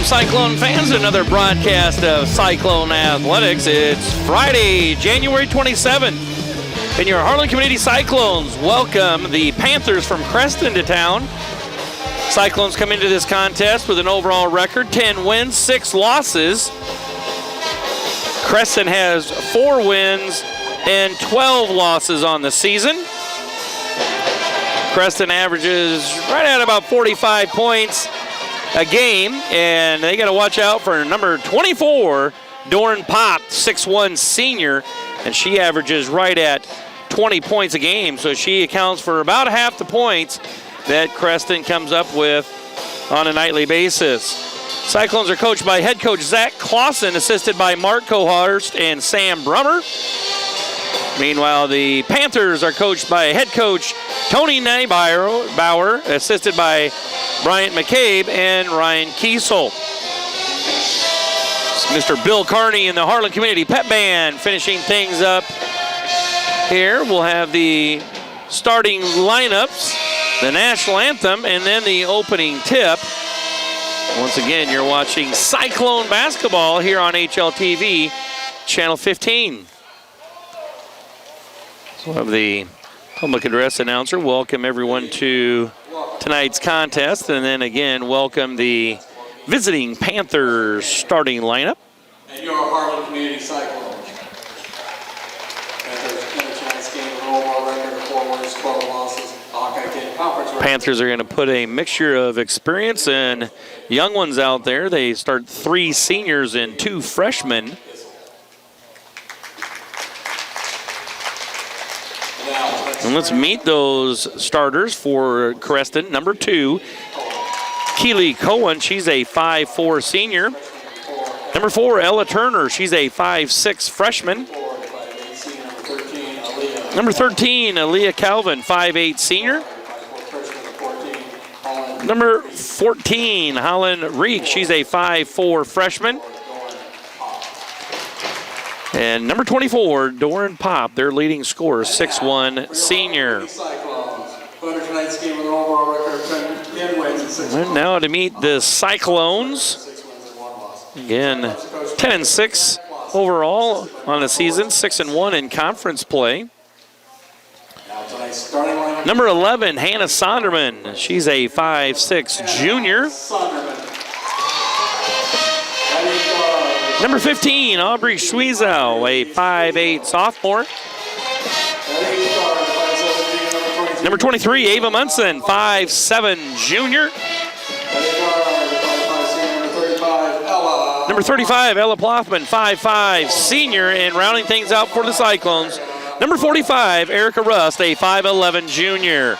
Cyclone fans, another broadcast of Cyclone Athletics. It's Friday, January 27th, and your Harlan Community Cyclones welcome the Panthers from Creston to town. Cyclones come into this contest with an overall record, 10 wins, 6 losses. Creston has 4 wins and 12 losses on the season. Creston averages right at about 45 points a game, and they got to watch out for number 24, Doran Pop, 6'1" senior, and she averages right at 20 points a game, so she accounts for about half the points that Creston comes up with on a nightly basis. Cyclones are coached by head coach Zach Clausen, assisted by Mark Cohorst and Sam Brummer. Meanwhile, the Panthers are coached by head coach Tony Neibauer, assisted by Bryant McCabe and Ryan Kiesel. Mr. Bill Carney and the Harlan Community Pep Band finishing things up here. We'll have the starting lineups, the national anthem, and then the opening tip. Once again, you're watching Cyclone basketball here on HLTV, Channel 15. So we'll have the public address announcer welcome everyone to tonight's contest, and then again welcome the visiting Panthers starting lineup. And your Harlan Community Cyclones. Panthers in a chance game with an overall record of 4 wins, 12 losses. Hawkeye Kid Conference record. Panthers are going to put a mixture of experience and young ones out there. They start 3 seniors and 2 freshmen. And let's meet those starters for Creston. Number 2, Keely Cohen. She's a 5'4" senior. Number 4, Ella Turner. She's a 5'6" freshman. Number 13, Aaliyah Calvin, 5'8" senior. Number 14, Harlan Reek. She's a 5'4" freshman. And number 24, Doran Pop, their leading scorer, 6'1" senior. And now to meet the Cyclones. Again, 10-6 overall on the season, 6-1 in conference play. Number 11, Hannah Sonderman. She's a 5'6" junior. Number 15, Aubrey Schwiezow, a 5'8" sophomore. Number 23, Ava Munson, 5'7" junior. Number 35, Ella Ploffman, 5'5" senior. And rounding things out for the Cyclones, number 45, Erica Rust, a 5'11" junior.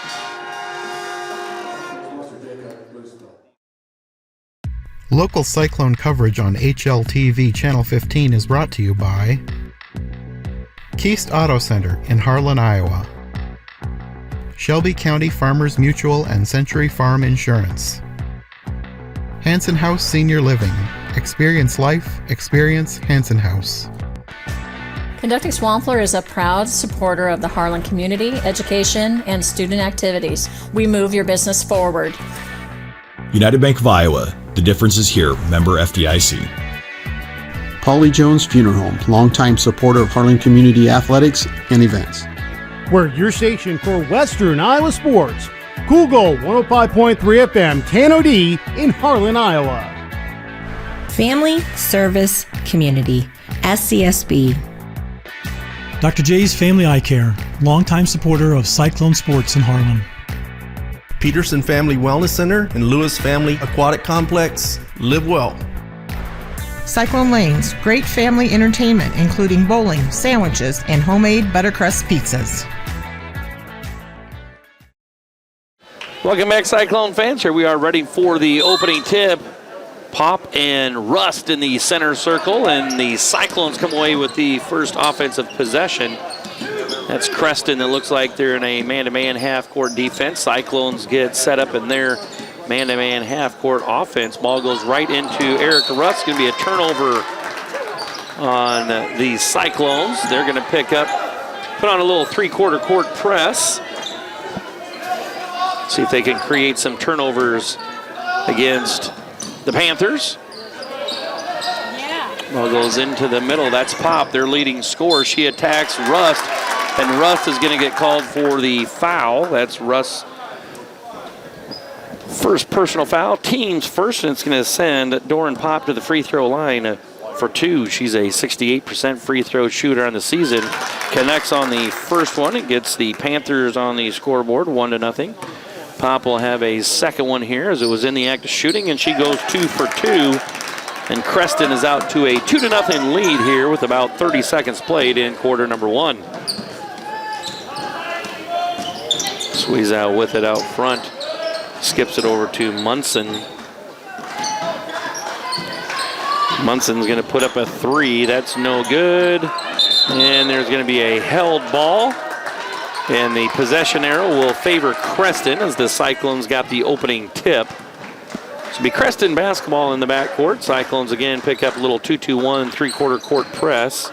Local Cyclone coverage on HLTV Channel 15 is brought to you by Keast Auto Center in Harlan, Iowa, Shelby County Farmers Mutual and Century Farm Insurance, Hanson House Senior Living. Experience life, experience Hanson House. Conducting Swampler is a proud supporter of the Harlan community, education, and student activities. We move your business forward. United Bank of Iowa. The difference is here. Member FDIC. Polly Jones Funeral Home, longtime supporter of Harlan Community Athletics and events. We're your station for Western Iowa sports. Google 105.3 FM, KNOD in Harlan, Iowa. Family Service Community, SCSB. Dr. J's Family Eye Care, longtime supporter of Cyclone Sports in Harlan. Peterson Family Wellness Center and Lewis Family Aquatic Complex. Live well. Cyclone Lanes, great family entertainment including bowling, sandwiches, and homemade buttercrust pizzas. Welcome back, Cyclone fans. Here we are ready for the opening tip. Pop and Rust in the center circle, and the Cyclones come away with the first offensive possession. That's Creston that looks like they're in a man-to-man half-court defense. Cyclones get set up in their man-to-man half-court offense. Ball goes right into Erica Rust. It's going to be a turnover on the Cyclones. They're going to pick up, put on a little three-quarter court press. See if they can create some turnovers against the Panthers. Well, goes into the middle. That's Pop, their leading scorer. She attacks Rust, and Rust is going to get called for the foul. That's Rust's first personal foul. Team's first, and it's going to send Doran Pop to the free throw line for 2. She's a 68% free throw shooter on the season. Connects on the first one. It gets the Panthers on the scoreboard 1-0. Pop will have a second one here as it was in the act of shooting, and she goes 2 for 2. And Creston is out to a 2-0 lead here with about 30 seconds played in quarter number 1. Squeeze out with it out front. Skips it over to Munson. Munson's going to put up a 3. That's no good. And there's going to be a held ball. And the possession arrow will favor Creston as the Cyclones got the opening tip. So it'll be Creston basketball in the backcourt. Cyclones again pick up a little 2-2-1 3/4 court press.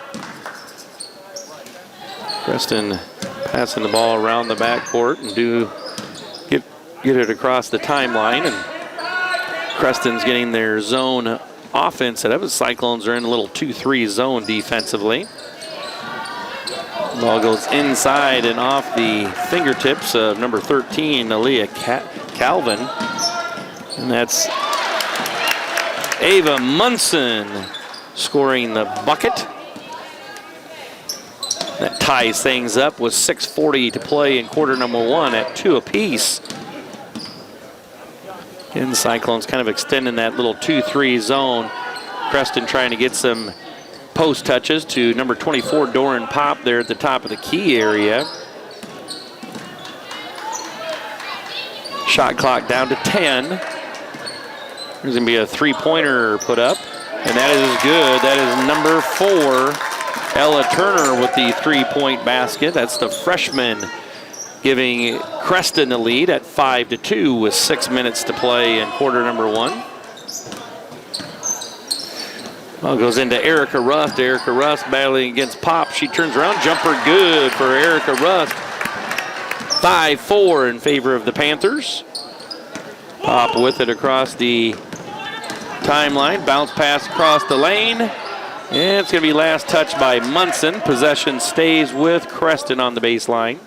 Creston passing the ball around the backcourt and get it across the timeline. And Creston's getting their zone offense set up. The Cyclones are in a little 2-3 zone defensively. Ball goes inside and off the fingertips of number 13, Aaliyah Calvin. And that's Ava Munson scoring the bucket. That ties things up with 6:40 to play in quarter number 1 at 2 apiece. And the Cyclones kind of extending that little 2-3 zone. Creston trying to get some post touches to number 24, Doran Pop, there at the top of the key area. Shot clock down to 10. There's going to be a 3-pointer put up, and that is good. That is number 4, Ella Turner with the 3-point basket. That's the freshman, giving Creston the lead at 5-2 with 6 minutes to play in quarter number 1. Well, goes into Erica Rust. Erica Rust battling against Pop. She turns around, jumper good for Erica Rust. 5-4 in favor of the Panthers. Pop with it across the timeline. Bounce pass across the lane. And it's going to be last touch by Munson. Possession stays with Creston on the baseline.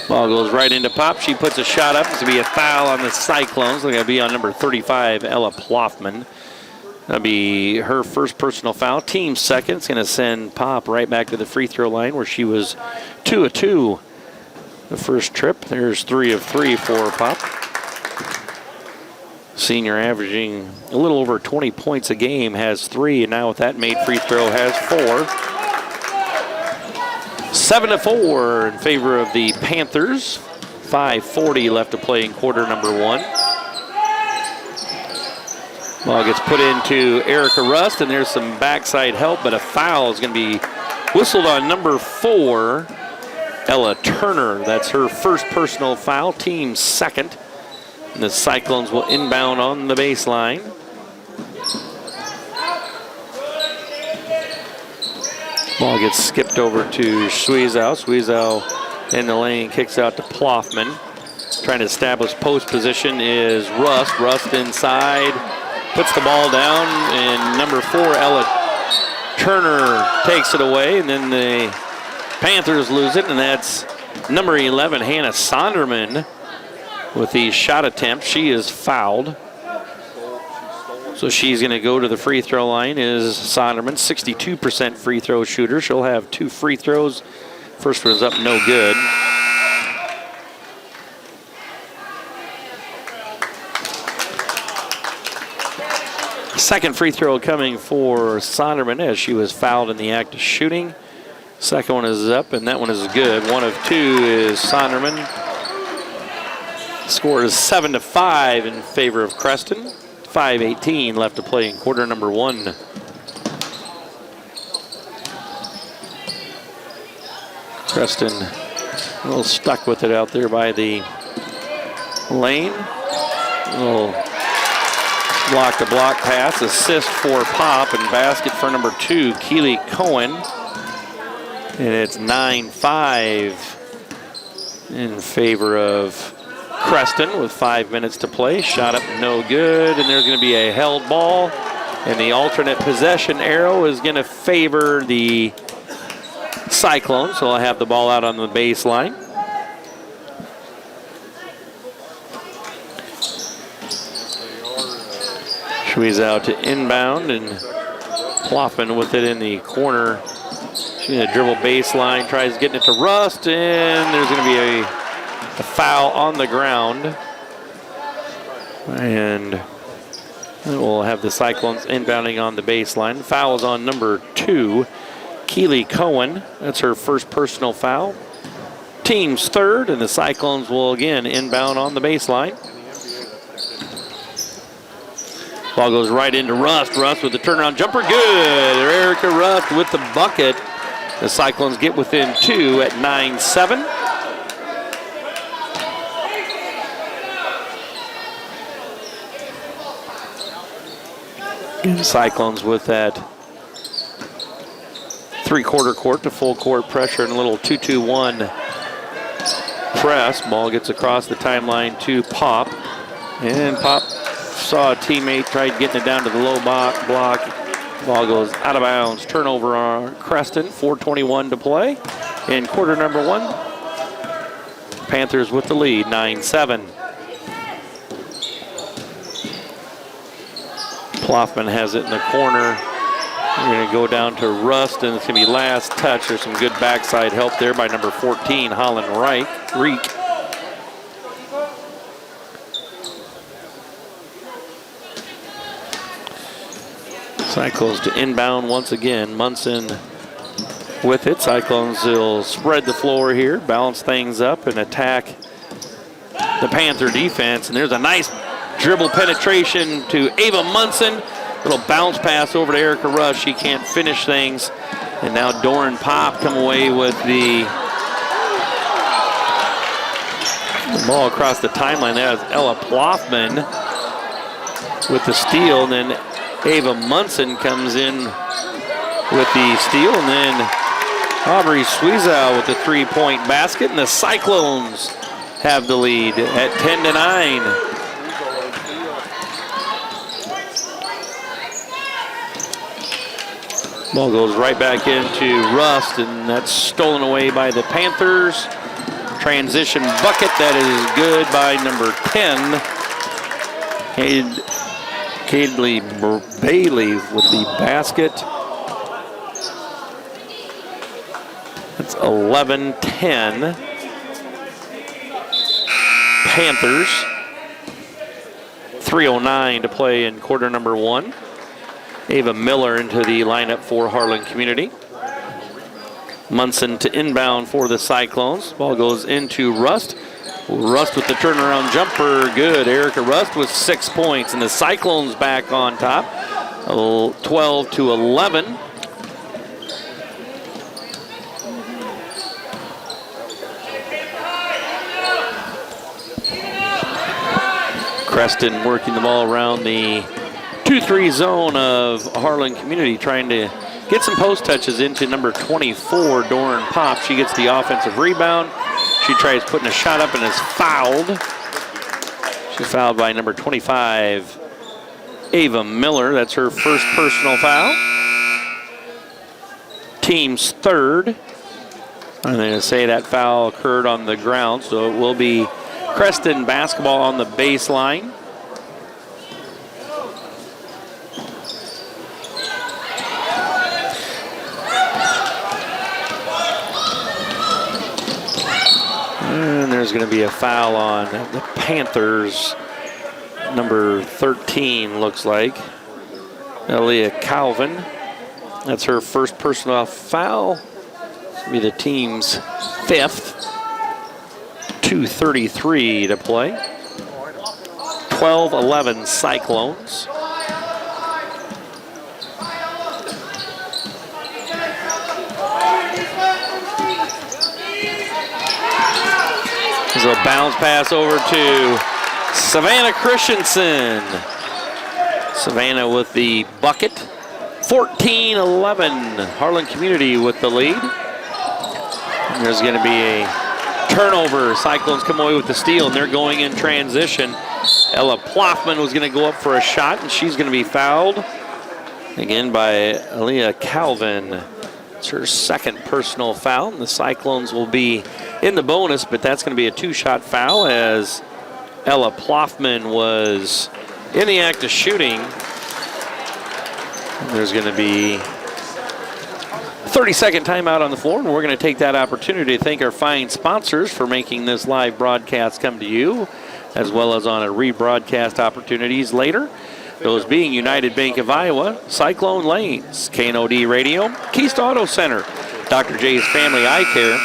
Ball goes right into Pop. She puts a shot up. It's going to be a foul on the Cyclones. It's going to be on number 35, Ella Ploffman. That'll be her first personal foul. Team second. It's going to send Pop right back to the free throw line where she was 2 of 2 the first trip. There's 3 of 3 for Pop. Senior averaging a little over 20 points a game, has 3, and now with that made free throw has 4. 7-4 in favor of the Panthers. 5:40 left to play in quarter number 1. Ball gets put into Erica Rust, and there's some backside help, but a foul is going to be whistled on number 4, Ella Turner. That's her first personal foul, team second. And the Cyclones will inbound on the baseline. Ball gets skipped over to Sweezow. Sweezow in the lane, kicks out to Ploffman. Trying to establish post position is Rust. Rust inside, puts the ball down, and number 4, Ella Turner takes it away, and then the Panthers lose it, and that's number 11, Hannah Sonderman, with the shot attempt. She is fouled. So she's going to go to the free throw line is Sonderman, 62% free throw shooter. She'll have 2 free throws. First one's up, no good. Second free throw coming for Sonderman as she was fouled in the act of shooting. Second one is up, and that one is good. 1 of 2 is Sonderman. Score is 7-5 in favor of Creston. 5:18 left to play in quarter number 1. Creston a little stuck with it out there by the lane. A little block-to-block pass. Assist for Pop and basket for number 2, Keely Cohen. And it's 9-5 in favor of Creston with 5 minutes to play. Shot up, no good, and there's going to be a held ball. And the alternate possession arrow is going to favor the Cyclone, so I'll have the ball out on the baseline. Squeeze out to inbound, and Ploffman with it in the corner. She's going to dribble baseline, tries getting it to Rust, and there's going to be a foul on the ground. And we'll have the Cyclones inbounding on the baseline. Foul is on number 2, Keely Cohen. That's her first personal foul. Team's third, and the Cyclones will again inbound on the baseline. Ball goes right into Rust. Rust with the turnaround jumper. Good. Erica Rust with the bucket. The Cyclones get within 2 at 9-7. And the Cyclones with that three-quarter court to full court pressure and a little 2-2-1 press. Ball gets across the timeline to Pop. And Pop saw a teammate, tried getting it down to the low block. Ball goes out of bounds. Turnover on Creston. 4:21 to play in quarter number 1. Panthers with the lead, 9-7. Ploffman has it in the corner. We're going to go down to Rust, and it's going to be last touch. There's some good backside help there by number 14, Harlan Reek. Cyclones to inbound once again. Munson with it. Cyclones will spread the floor here, balance things up, and attack the Panther defense. And there's a nice dribble penetration to Ava Munson. Little bounce pass over to Erica Rush. She can't finish things. And now Doran Pop come away with the ball across the timeline. That was Ella Ploffman with the steal. And then Ava Munson comes in with the steal. And then Aubrey Sweezow with the three-point basket. And the Cyclones have the lead at 10-9. Ball goes right back into Rust, and that's stolen away by the Panthers. Transition bucket, that is good by number 10. Cadley Bailey with the basket. That's 11-10. Panthers. 3:09 to play in quarter number 1. Ava Miller into the lineup for Harlan Community. Munson to inbound for the Cyclones. Ball goes into Rust. Rust with the turnaround jumper. Good. Erica Rust with 6 points. And the Cyclones back on top. 12-11. Creston working the ball around the 2-3 zone of Harlan Community, trying to get some post touches into number 24, Doran Pop. She gets the offensive rebound. She tries putting a shot up and is fouled. She's fouled by number 25, Ava Miller. That's her first personal foul. Team's third. I'm going to say that foul occurred on the ground, so it will be Creston basketball on the baseline. And there's going to be a foul on the Panthers. Number 13 looks like. Aaliyah Calvin. That's her first personal foul. This will be the team's 5th. 2:33 to play. 12-11 Cyclones. There's a bounce pass over to Savannah Christensen. Savannah with the bucket. 14-11. Harlan Community with the lead. And there's going to be a turnover. Cyclones come away with the steal, and they're going in transition. Ella Ploffman was going to go up for a shot, and she's going to be fouled again by Aaliyah Calvin. It's her second personal foul, and the Cyclones will be in the bonus, but that's going to be a 2-shot foul as Ella Ploffman was in the act of shooting. And there's going to be a 30-second timeout on the floor, and we're going to take that opportunity to thank our fine sponsors for making this live broadcast come to you, as well as on a rebroadcast opportunities later. Those being United Bank of Iowa, Cyclone Lanes, KNOD Radio, Keist Auto Center, Dr. J's Family Eye Care,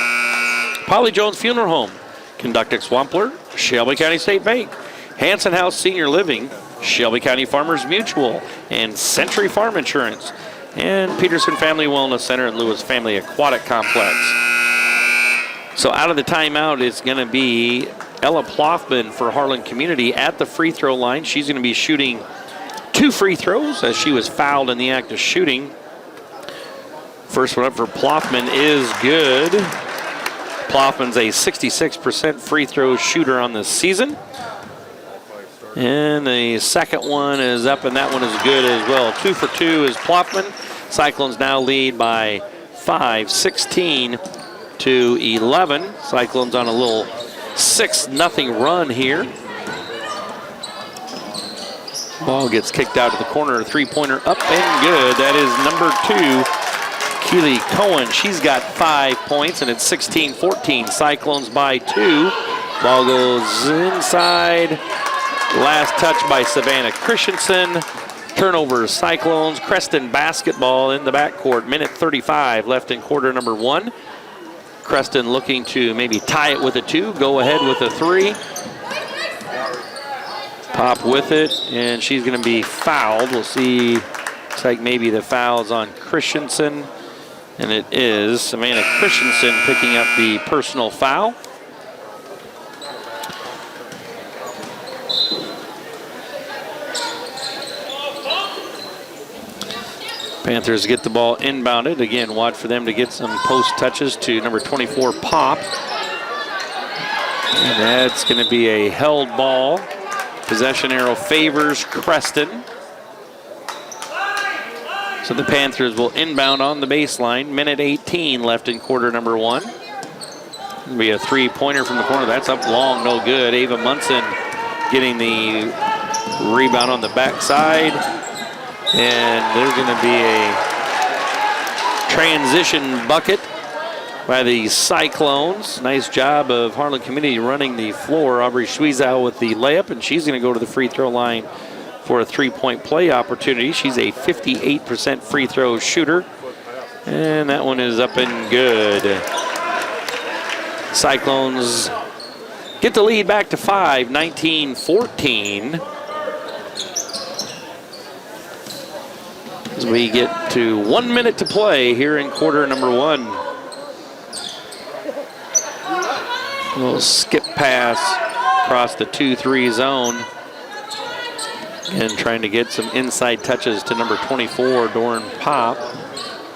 Polly Jones Funeral Home, Conductix Wampler, Shelby County State Bank, Hanson House Senior Living, Shelby County Farmers Mutual, and Century Farm Insurance, and Peterson Family Wellness Center and Lewis Family Aquatic Complex. So out of the timeout is going to be Ella Ploffman for Harlan Community at the free throw line. She's going to be shooting 2 free throws as she was fouled in the act of shooting. First one up for Ploffman is good. Ploffman's a 66% free throw shooter on the season. And the second one is up, and that one is good as well. 2 for 2 is Ploffman. Cyclones now lead by 5, 16-11. Cyclones on a little 6-0 run here. Ball gets kicked out of the corner. 3-pointer up and good. That is number 2, Keely Cohen. She's got 5 points, and it's 16-14. Cyclones by 2. Ball goes inside. Last touch by Savannah Christensen. Turnover Cyclones. Creston basketball in the backcourt. Minute 35 left in quarter number 1. Creston looking to maybe tie it with a 2. Go ahead with a 3. Pop with it, and she's going to be fouled. We'll see. Looks like maybe the foul's on Christensen, and it is Savannah Christensen picking up the personal foul. Panthers get the ball inbounded. Again, watch for them to get some post touches to number 24, Pop. And that's going to be a held ball. Possession arrow favors Creston. So the Panthers will inbound on the baseline. Minute 18 left in quarter number 1. It'll be a 3-pointer from the corner. That's up long, no good. Ava Munson getting the rebound on the backside. And there's going to be a transition bucket by the Cyclones. Nice job of Harlan Community running the floor. Aubrey Schwiezow with the layup, and she's going to go to the free throw line for a 3-point play opportunity. She's a 58% free throw shooter, and that one is up and good. Cyclones get the lead back to 5, 19-14. As we get to 1 minute to play here in quarter number 1. A little skip pass across the 2-3 zone. And trying to get some inside touches to number 24, Doran Pop.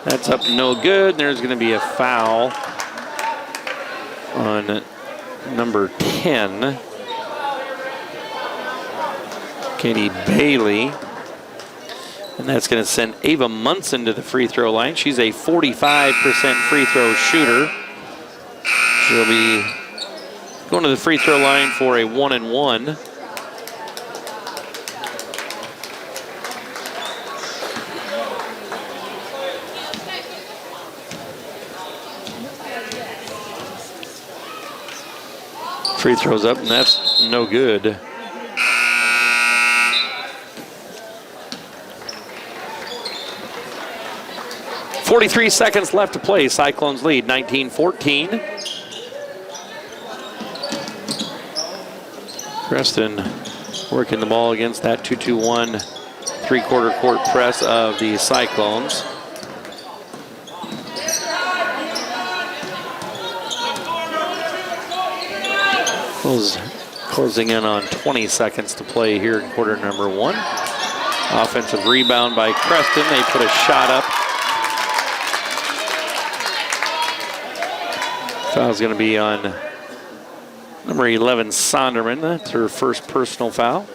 That's up no good. There's going to be a foul on number 10, Katie Bailey. And that's going to send Ava Munson to the free throw line. She's a 45% free throw shooter. She'll be going to the free throw line for a 1-and-1. Free throws up, and that's no good. .43 seconds left to play. Cyclones lead 19-14. Creston working the ball against that 2-2-1 three-quarter court press of the Cyclones. Closing in on 20 seconds to play here in quarter number 1. Offensive rebound by Creston. They put a shot up. Foul's going to be on Number 11, Sonderman. That's her first personal foul.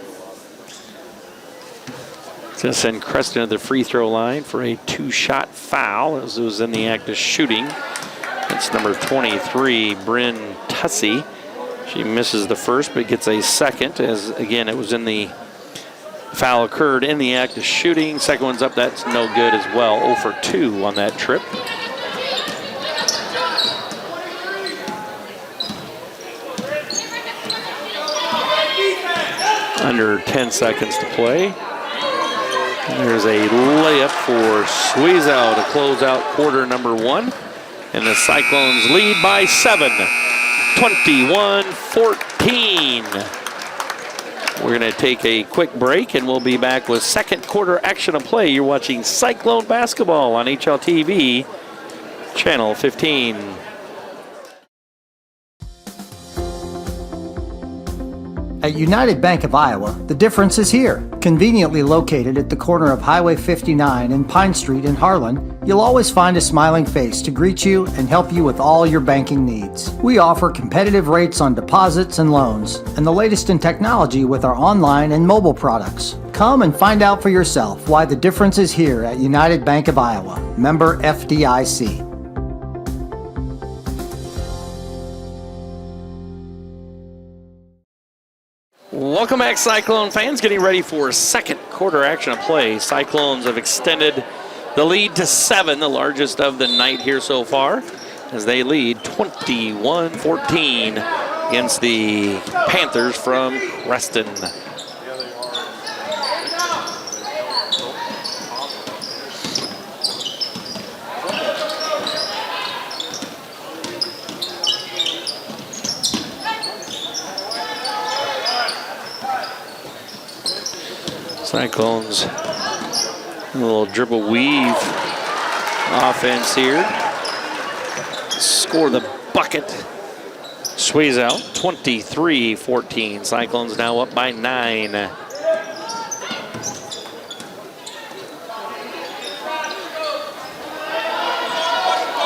It's going to send Creston to the free throw line for a 2-shot foul as it was in the act of shooting. It's number 23, Bryn Tussey. She misses the first but gets a second, as again it was in the foul occurred in the act of shooting. Second one's up, that's no good as well. 0 for 2 on that trip. Under 10 seconds to play. There's a layup for Squeezow to close out quarter number 1. And the Cyclones lead by 7, 21-14. We're going to take a quick break, and we'll be back with second quarter action of play. You're watching Cyclone basketball on HLTV, channel 15. At United Bank of Iowa, the difference is here. Conveniently located at the corner of Highway 59 and Pine Street in Harlan, you'll always find a smiling face to greet you and help you with all your banking needs. We offer competitive rates on deposits and loans, and the latest in technology with our online and mobile products. Come and find out for yourself why the difference is here at United Bank of Iowa. Member FDIC. Welcome back, Cyclone fans. Getting ready for second quarter action of play. Cyclones have extended the lead to 7, the largest of the night here so far, as they lead 21-14 against the Panthers from Creston. Cyclones, a little dribble weave offense here. Score the bucket. Squeeze out 23-14. Cyclones now up by 9.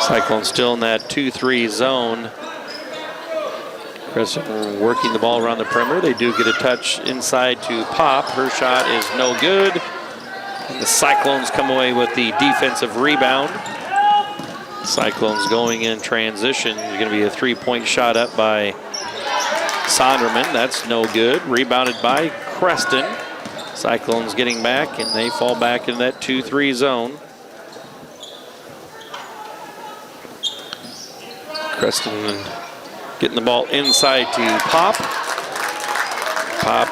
Cyclones still in that 2-3 zone. Creston working the ball around the perimeter. They do get a touch inside to Pop. Her shot is no good. And the Cyclones come away with the defensive rebound. Cyclones going in transition. It's going to be a 3-point shot up by Sonderman. That's no good. Rebounded by Creston. Cyclones getting back, and they fall back in that 2-3 zone. Creston getting the ball inside to Pop. Pop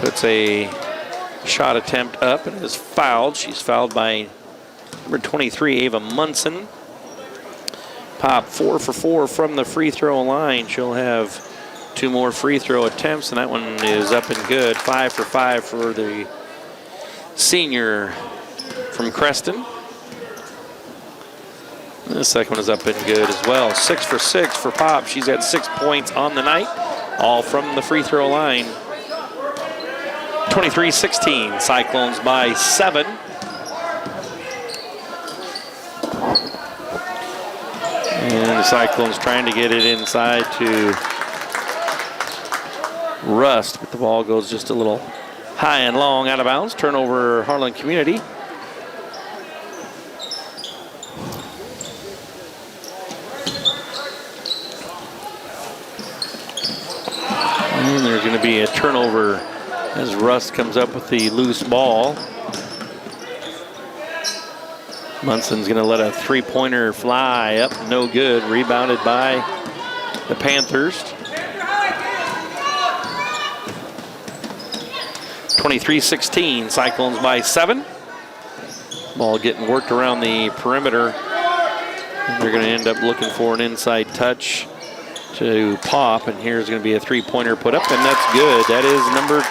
puts a shot attempt up and is fouled. She's fouled by number 23, Ava Munson. Pop 4 for 4 from the free throw line. She'll have 2 more free throw attempts, and that one is up and good. 5 for 5 for the senior from Creston. The second one is up and good as well. 6 for 6 for Pop. She's had 6 points on the night, all from the free throw line. 23-16, Cyclones by 7. And the Cyclones trying to get it inside to Rust, but the ball goes just a little high and long out of bounds. Turnover, Harlan Community. And there's going to be a turnover as Rust comes up with the loose ball. Munson's going to let a 3-pointer fly up, no good. Rebounded by the Panthers. 23-16, Cyclones by 7. Ball getting worked around the perimeter. And they're going to end up looking for an inside touch to Pop, and here's going to be a 3-pointer put up, and that's good. That is number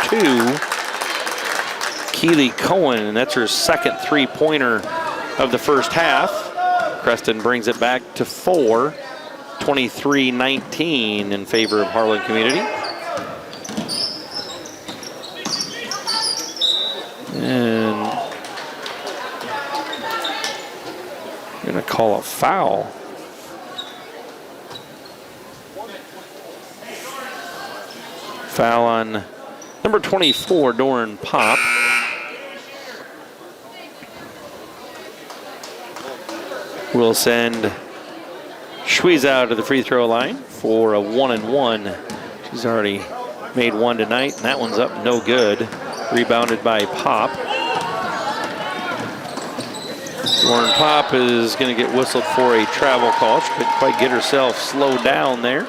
2, Keely Cohen, and that's her second 3-pointer of the first half. Creston brings it back to 4, 23-19 in favor of Harlan Community. And we're going to call a foul. Foul on number 24, Doran Pop. We'll send Schweez out to the free throw line for a 1-and-1. She's already made one tonight, and that one's up no good. Rebounded by Pop. Doran Pop is going to get whistled for a travel call. She couldn't quite get herself slowed down there.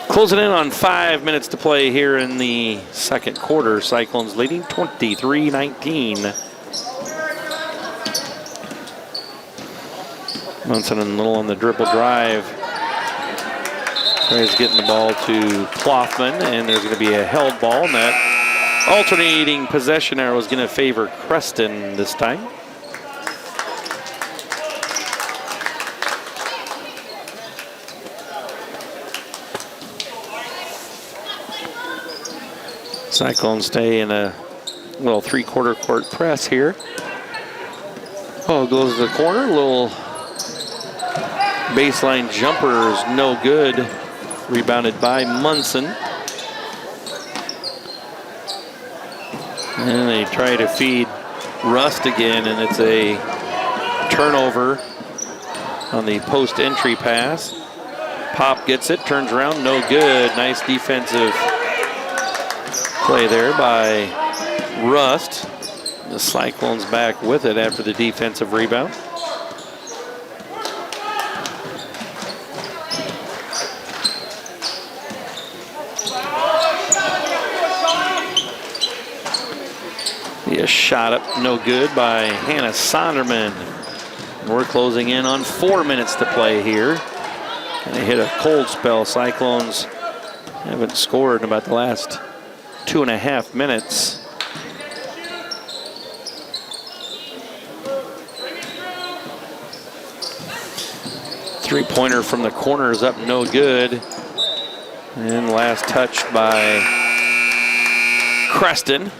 Closing in on 5 minutes to play here in the second quarter. Cyclones leading 23-19. Munson a little on the dribble drive. Tries getting the ball to Clothman, and there's going to be a held ball, and that alternating possession arrow is going to favor Creston this time. Cyclones stay in a little three-quarter court press here. Oh, goes to the corner. Little baseline jumper is no good. Rebounded by Munson. And they try to feed Rust again, and it's a turnover on the post-entry pass. Pop gets it, turns around, no good. Nice defensive play there by Rust. The Cyclones back with it after the defensive rebound. A shot up, no good by Hannah Sonderman. We're closing in on 4 minutes to play here. And they hit a cold spell. Cyclones haven't scored in about the last 2.5 minutes. Three-pointer from the corner is up, no good. And last touch by Creston.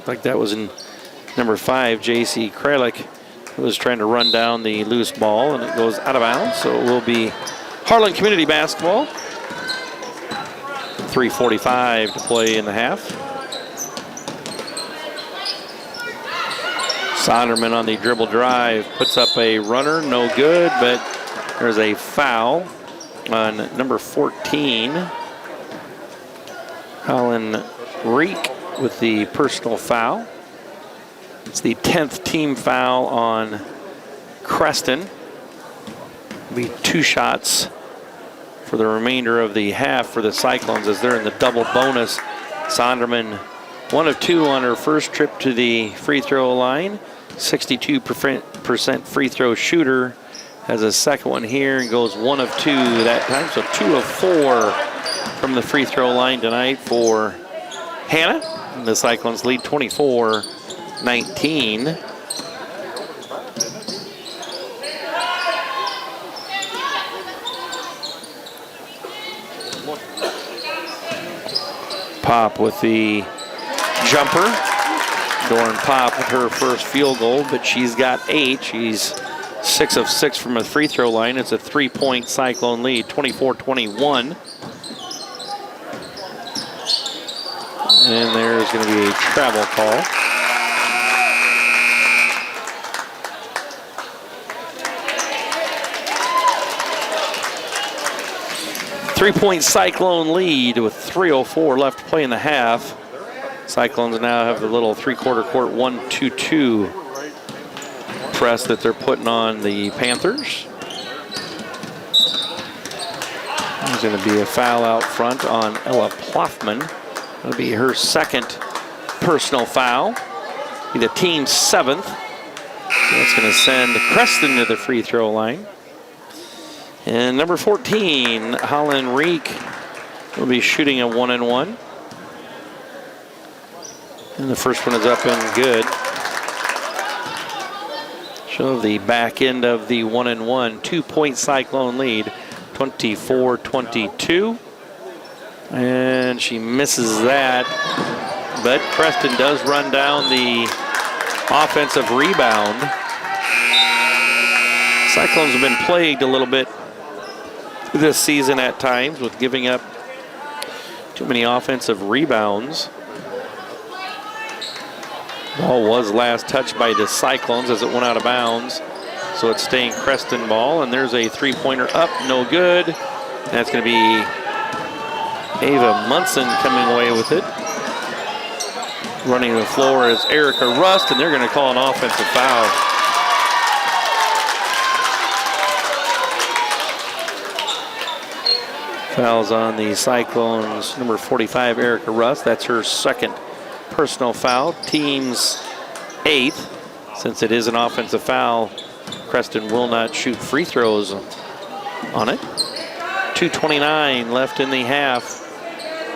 Like that was in number 5, J.C. Kralik, was trying to run down the loose ball, and it goes out of bounds. So it will be Harlan Community basketball. 3:45 to play in the half. Sonderman on the dribble drive puts up a runner, no good, but there's a foul on number 14. Harlan Reek with the personal foul. It's the 10th team foul on Creston. It'll be 2 shots for the remainder of the half for the Cyclones as they're in the double bonus. Sonderman 1 of 2 on her first trip to the free throw line. 62% free throw shooter. Has a second one here and goes 1 of 2 that time. So 2 of 4 from the free throw line tonight for Hannah. And the Cyclones lead 24-19. Pop with the jumper. Doran Pop with her first field goal, but she's got 8. She's 6 of 6 from a free throw line. It's a 3-point Cyclone lead, 24-21. And there's going to be a travel call. Three-point Cyclone lead with 3:04 left to play in the half. Cyclones now have the little three-quarter court 1-2-2 press that they're putting on the Panthers. There's going to be a foul out front on Ella Ploffman. That'll be her second personal foul. Be the team's 7th. So that's going to send Creston to the free throw line. And number 14, Harlan Reek, will be shooting a 1-and-1. And the first one is up and good. Show the back end of the 1-and-1. 2-point Cyclone lead, 24-22. And she misses that. But Creston does run down the offensive rebound. Cyclones have been plagued a little bit this season at times with giving up too many offensive rebounds. Ball was last touched by the Cyclones as it went out of bounds. So it's staying Creston ball, and there's a three-pointer up, no good. And that's going to be Ava Munson coming away with it. Running the floor is Erica Rust, and they're going to call an offensive foul. Fouls on the Cyclones, number 45, Erica Rust. That's her second personal foul. Team's 8th. Since it is an offensive foul, Creston will not shoot free throws on it. 2:29 left in the half.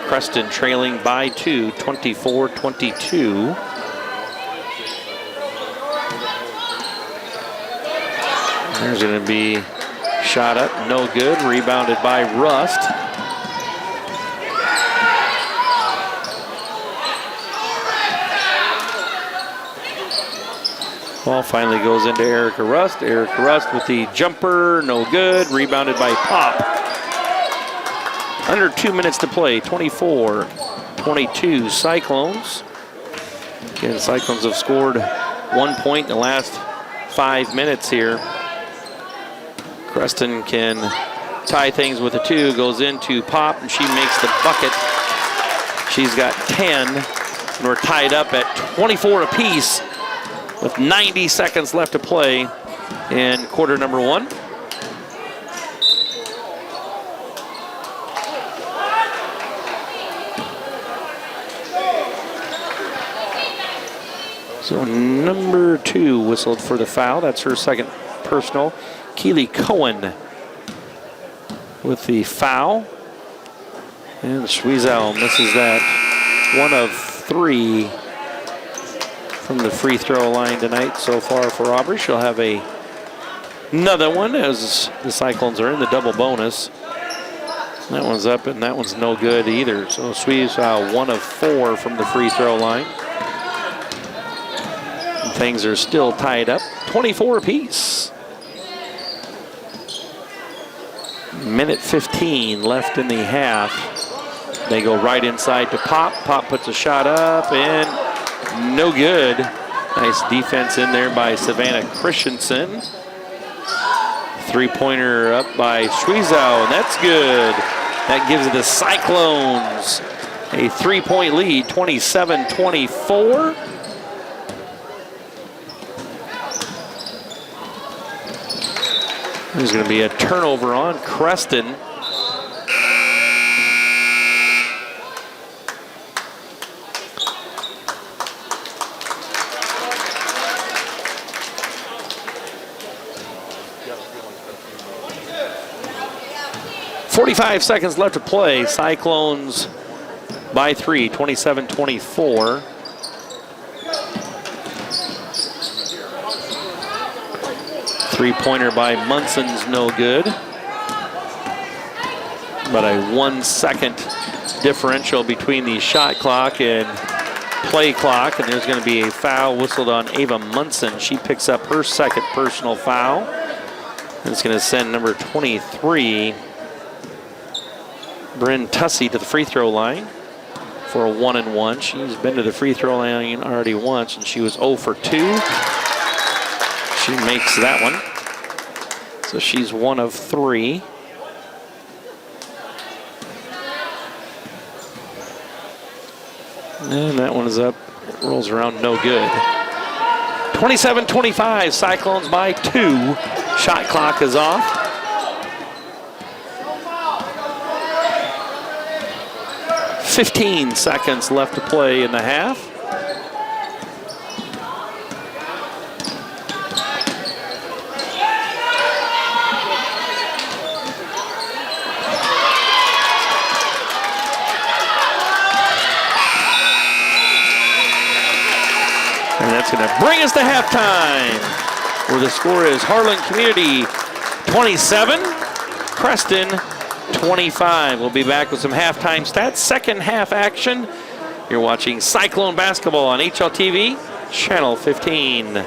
Creston trailing by 2, 24-22. There's going to be shot up, no good. Rebounded by Rust. Ball finally goes into Erica Rust. Erica Rust with the jumper, no good. Rebounded by Pop. Under 2 minutes to play, 24-22 Cyclones. Again, Cyclones have scored 1 point in the last 5 minutes here. Creston can tie things with a 2, goes into Pop, and she makes the bucket. She's got 10, and we're tied up at 24 apiece with 90 seconds left to play in quarter number 1. So number 2 whistled for the foul. That's her second personal. Keely Cohen with the foul. And Schwiezow misses that. 1 of 3 from the free throw line tonight so far for Aubrey. She'll have another one as the Cyclones are in the double bonus. That one's up and that one's no good either. So Schwiezow 1 of 4 from the free throw line. And things are still tied up, 24 apiece. Minute 15 left in the half. They go right inside to Pop. Pop puts a shot up and no good. Nice defense in there by Savannah Christensen. Three-pointer up by Schwiezow, and that's good. That gives the Cyclones a 3-point lead, 27-24. There's going to be a turnover on Creston. .45 seconds left to play. Cyclones by 3, 27-24. Three-pointer by Munson's no good. But a 1 second differential between the shot clock and play clock. And there's going to be a foul whistled on Ava Munson. She picks up her second personal foul. And it's going to send number 23, Bryn Tussey, to the free throw line for a 1-and-1. She's been to the free throw line already once, and she was 0 for 2. She makes that one. So she's 1 of 3. And that one is up. It rolls around, no good. 27-25, Cyclones by 2. Shot clock is off. .15 seconds left to play in the half. And that's going to bring us to halftime, where the score is Harlan Community 27, Creston 25. We'll be back with some halftime stats, second half action. You're watching Cyclone basketball on HLTV, Channel 15.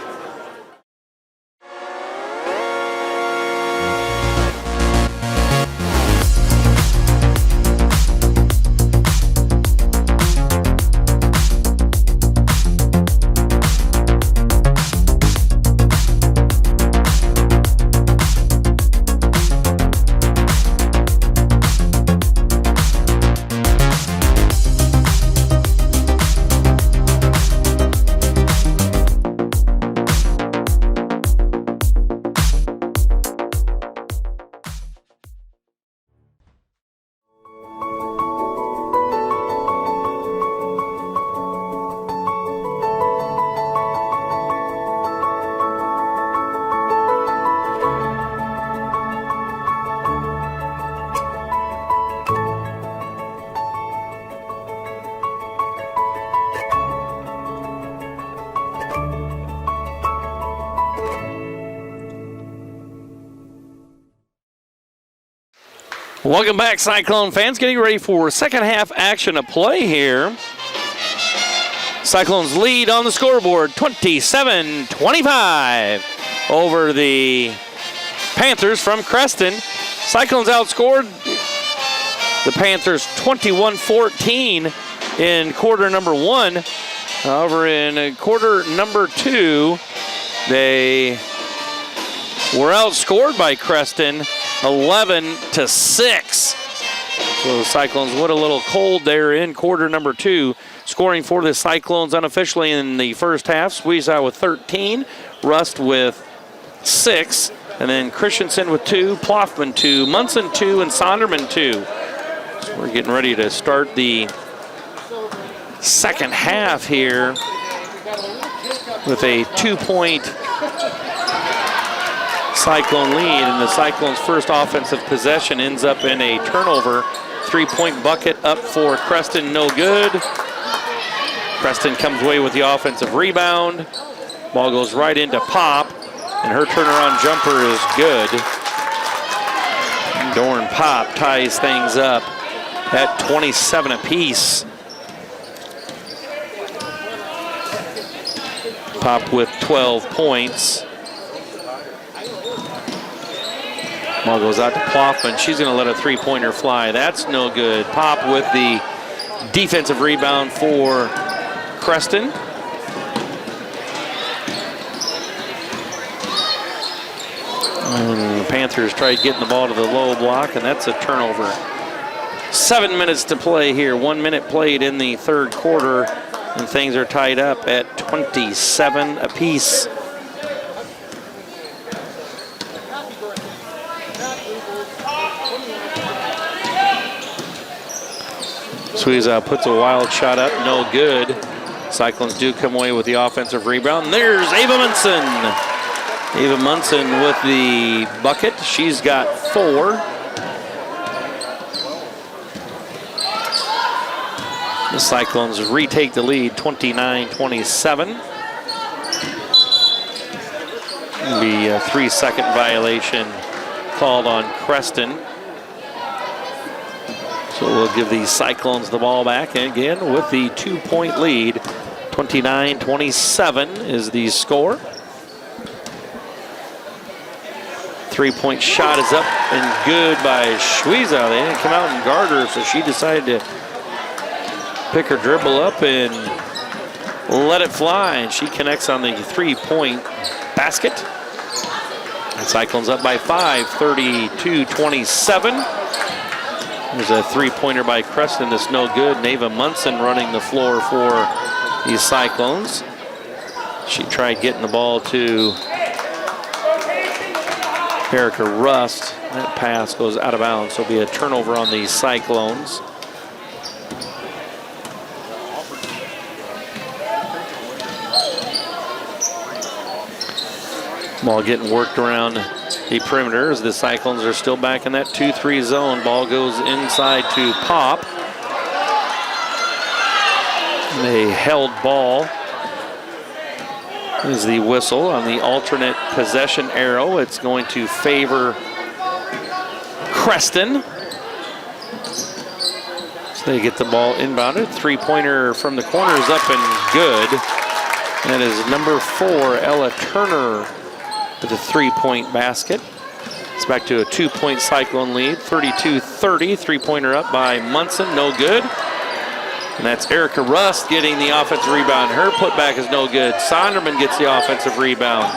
Welcome back, Cyclone fans. Getting ready for second half action of play here. Cyclones lead on the scoreboard, 27-25 over the Panthers from Creston. Cyclones outscored the Panthers 21-14 in quarter number 1. However, in quarter number 2, they were outscored by Creston 11-6. So the Cyclones went a little cold there in quarter number 2. Scoring for the Cyclones unofficially in the first half. Squeeze out with 13, Rust with 6, and then Christensen with 2, Ploffman 2, Munson 2, and Sonderman 2. So we're getting ready to start the second half here with a 2-point Cyclone lead, and the Cyclones' first offensive possession ends up in a turnover. 3-point bucket up for Creston, no good. Creston comes away with the offensive rebound. Ball goes right into Pop, and her turnaround jumper is good. Dorn Pop ties things up at 27 apiece. Pop with 12 points. Ball goes out to Ploffman. She's going to let a three-pointer fly. That's no good. Pop with the defensive rebound for Creston. And the Panthers tried getting the ball to the low block, and that's a turnover. 7 minutes to play here. 1 minute played in the third quarter, and things are tied up at 27 apiece. Squeeza puts a wild shot up, no good. Cyclones do come away with the offensive rebound. And there's Ava Munson. Ava Munson with the bucket. She's got 4. The Cyclones retake the lead, 29-27. It'll be a 3-second violation called on Creston. So we'll give the Cyclones the ball back again with the 2-point lead. 29-27 is the score. 3-point shot is up and good by Squeeza. They didn't come out and guard her, so she decided to pick her dribble up and let it fly. And she connects on the 3-point basket. And Cyclones up by 5, 32-27. There's a 3-pointer by Creston that's no good. Neva Munson running the floor for these Cyclones. She tried getting the ball to Erica Rust. That pass goes out of bounds, so it'll be a turnover on the Cyclones. Ball getting worked around the perimeter as the Cyclones are still back in that 2-3 zone. Ball goes inside to Pop. A held ball is the whistle on the alternate possession arrow. It's going to favor Creston. So they get the ball inbounded. 3-pointer from the corner is up and good. And that is number 4, Ella Turner, with a 3-point basket. It's back to a 2-point Cyclone lead, 32-30. 3-pointer up by Munson, no good. And that's Erica Rust getting the offensive rebound. Her putback is no good. Sonderman gets the offensive rebound.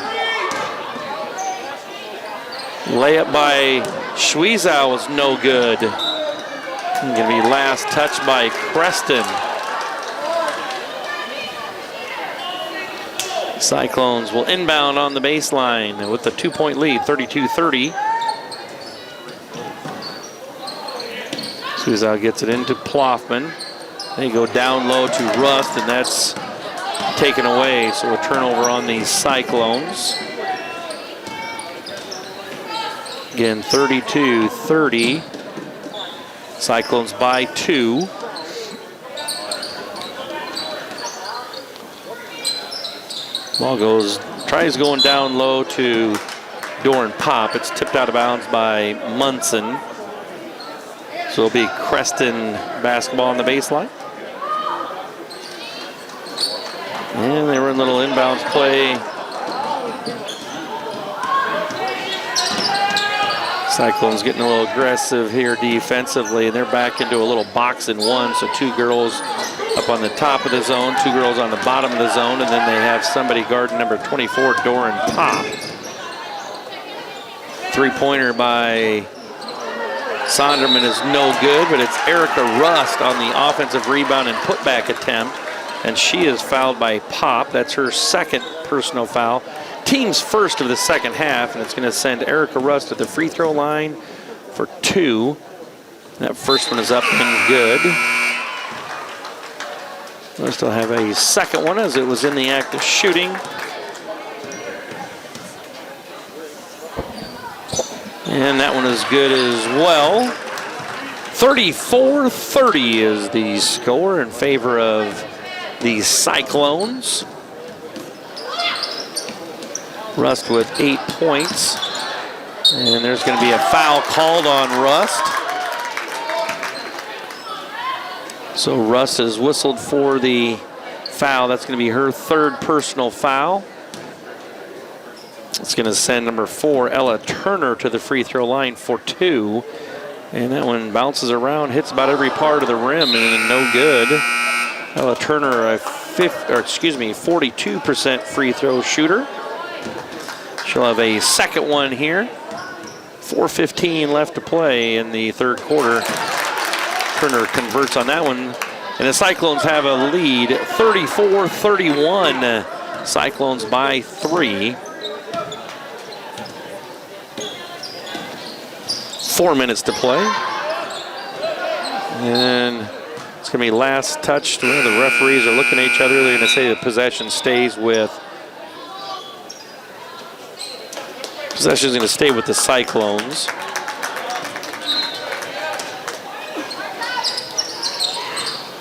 Layup by Schwiezow was no good. Going to be last touch by Creston. Cyclones will inbound on the baseline with the 2-point lead, 32-30. Schwiezow gets it into Ploffman. They go down low to Rust, and that's taken away. So a turnover on the Cyclones. Again, 32-30. Cyclones by 2. Ball tries going down low to Doran Pop. It's tipped out of bounds by Munson. So it'll be Creston basketball on the baseline. And they run a little inbounds play. Cyclone's getting a little aggressive here defensively, and they're back into a little box and one. So 2 girls up on the top of the zone, 2 girls on the bottom of the zone, and then they have somebody guarding number 24, Doran Pop. 3-pointer by Sonderman is no good, but it's Erica Rust on the offensive rebound and putback attempt, and she is fouled by Pop. That's her second personal foul. Team's first of the second half, and it's going to send Erica Rust to the free throw line for 2. That first one is up and good. We'll still have a second one as it was in the act of shooting. And that one is good as well. 34-30 is the score in favor of the Cyclones. Rust with 8 points. And there's going to be a foul called on Rust. So Rust has whistled for the foul. That's going to be her third personal foul. It's going to send number 4, Ella Turner, to the free throw line for 2. And that one bounces around, hits about every part of the rim, and no good. Ella Turner, a 42% free throw shooter. She'll have a second one here. 4:15 left to play in the third quarter. Turner converts on that one. And the Cyclones have a lead, 34-31. Cyclones by 3. 4 minutes to play. And it's going to be last touch. The referees are looking at each other. They're going to say the possession stays with. Possession is going to stay with the Cyclones.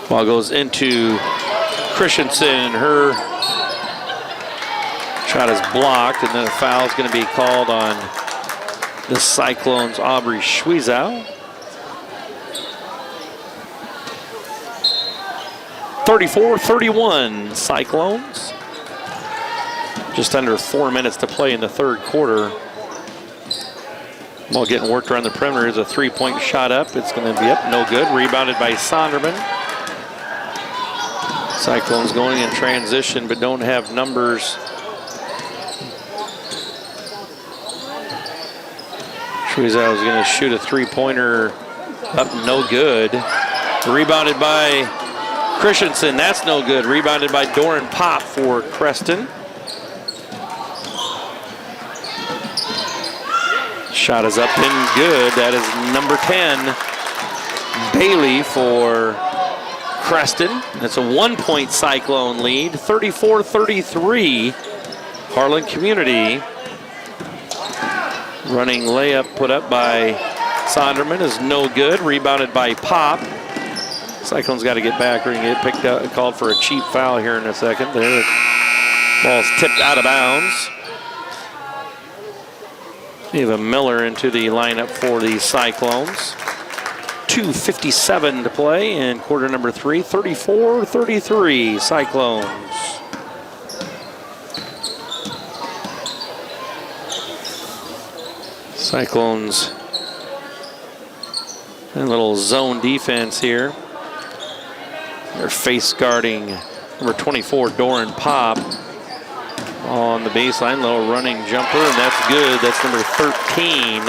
Ball goes into Christensen. Her shot is blocked, and then a foul is going to be called on the Cyclones' Aubrey Schwiezow. 34-31 Cyclones. Just under 4 minutes to play in the third quarter. Ball getting worked around the perimeter. Is a 3-point shot up. It's going to be up, no good. Rebounded by Sonderman. Cyclones going in transition but don't have numbers. Schwiezow is going to shoot a 3-pointer up, no good. Rebounded by Christensen, that's no good. Rebounded by Doran Pop for Creston. Shot is up and good. That is number 10, Bailey for Creston. That's a 1-point Cyclone lead, 34-33. Harlan Community. Running layup put up by Sonderman is no good. Rebounded by Pop. Cyclone's got to get back. We're going to get picked up, called for a cheap foul here in a second. There, ball's tipped out of bounds. Eva Miller into the lineup for the Cyclones. 2:57 to play in quarter number 3. 34-33 Cyclones. Cyclones a little zone defense here. They're face guarding number 24, Doran Pop, on the baseline. Little running jumper, and that's good. That's number 13,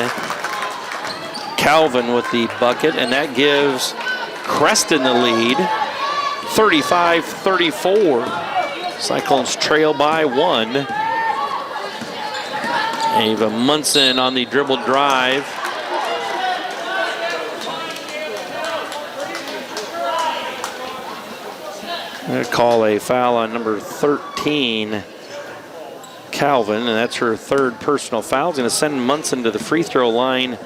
Calvin, with the bucket, and that gives Creston the lead, 35-34. Cyclones trail by 1. Ava Munson on the dribble drive. I'm going to call a foul on number 13, Calvin, and that's her third personal foul. It's going to send Munson to the free throw line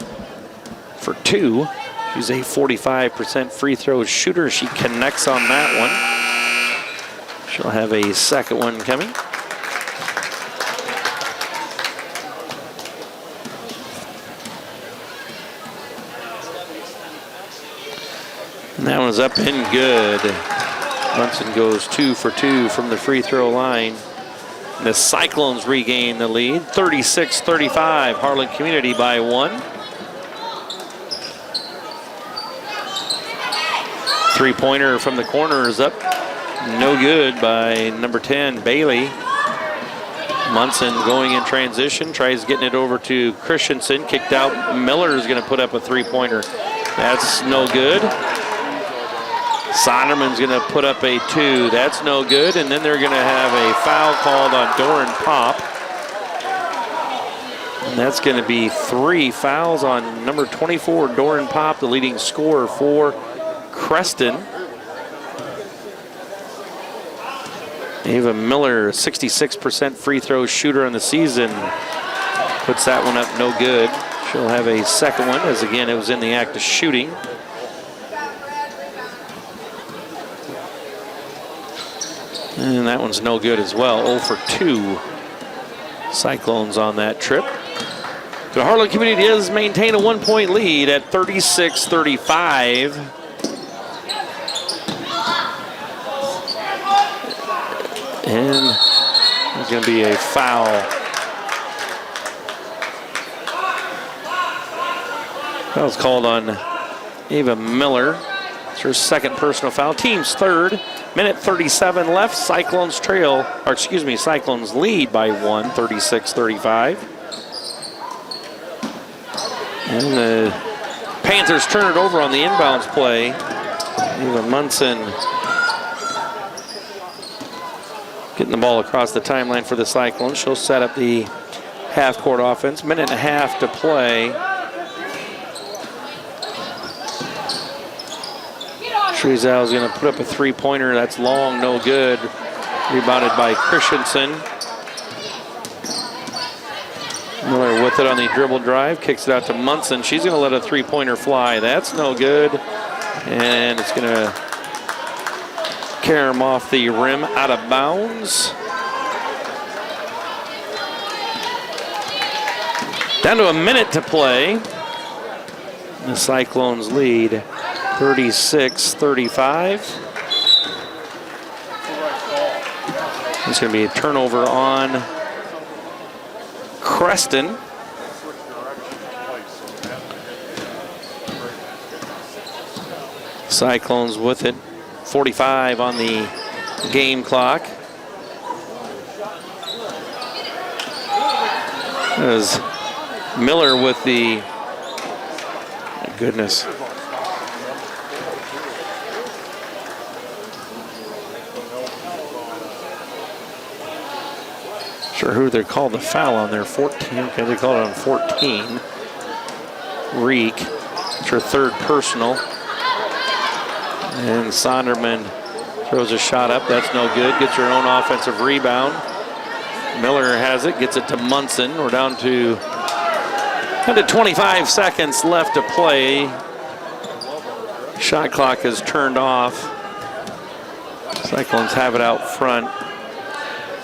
for 2. She's a 45% free throw shooter. She connects on that one. She'll have a second one coming. And that one's up and good. Munson goes 2 for 2 from the free throw line. The Cyclones regain the lead, 36-35. Harlan Community by 1. Three-pointer from the corner is up. No good by number 10, Bailey. Munson going in transition, tries getting it over to Christensen. Kicked out. Miller is going to put up a three-pointer. That's no good. Sonderman's going to put up a 2. That's no good. And then they're going to have a foul called on Doran Pop. And that's going to be 3 fouls on number 24, Doran Pop, the leading scorer for Creston. Ava Miller, 66% free throw shooter on the season, puts that one up no good. She'll have a second one, as again it was in the act of shooting. And that one's no good as well. 0 for 2. Cyclones on that trip. The Harlan Community does maintain a 1-point lead at 36-35. And there's going to be a foul. That was called on Ava Miller. It's her second personal foul. Team's third. Minute 37 left. Cyclones Cyclones lead by 1, 36-35. And the Panthers turn it over on the inbounds play. Eva Munson getting the ball across the timeline for the Cyclones. She'll set up the half-court offense. Minute and a half to play. Trezow is going to put up a three-pointer. That's long, no good. Rebounded by Christensen. Miller with it on the dribble drive. Kicks it out to Munson. She's going to let a three-pointer fly. That's no good. And it's going to carry him off the rim out of bounds. Down to a minute to play. The Cyclones lead 36-35. It's going to be a turnover on Creston. Cyclones with it. 45 on the game clock. As Miller with the, my goodness. Sure who they called the foul on there. 14. Okay, they called it on 14. Reek. It's her third personal. And Sonderman throws a shot up. That's no good. Gets her own offensive rebound. Miller has it. Gets it to Munson. We're down to 25 seconds left to play. Shot clock is turned off. Cyclones have it out front.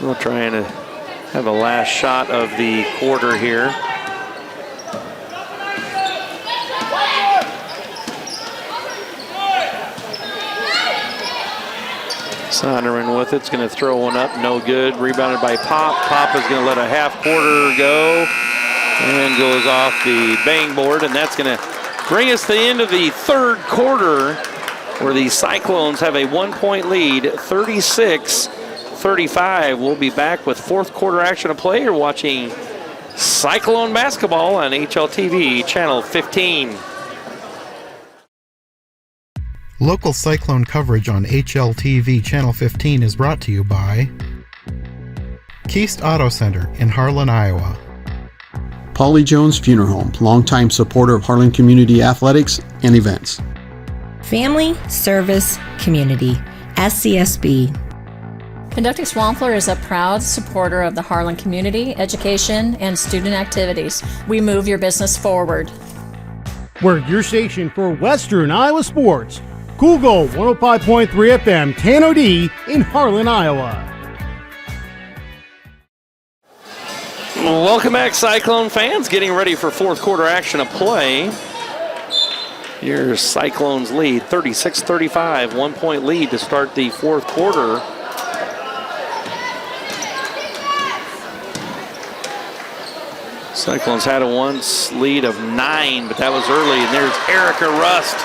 We'll try and have a last shot of the quarter here. Sonderman with it's going to throw one up, no good. Rebounded by Pop. Pop is going to let a half quarter go and goes off the bang board, and that's going to bring us to the end of the third quarter, where the Cyclones have a 1-point lead, 36-35. We'll be back with fourth quarter action to play. You're watching Cyclone basketball on HLTV channel 15. Local Cyclone coverage on HLTV Channel 15 is brought to you by Keist Auto Center in Harlan, Iowa. Polly Jones Funeral Home, longtime supporter of Harlan Community Athletics and events. Family, Service, Community, SCSB. Conducting Swampler is a proud supporter of the Harlan community, education, and student activities. We move your business forward. We're your station for Western Iowa sports. Google 105.3 FM, Tano D in Harlan, Iowa. Welcome back, Cyclone fans. Getting ready for fourth quarter action of play. Here's Cyclone's lead, 36-35, 1-point lead to start the fourth quarter. Cyclones had a once lead of 9, but that was early. And there's Erica Rust.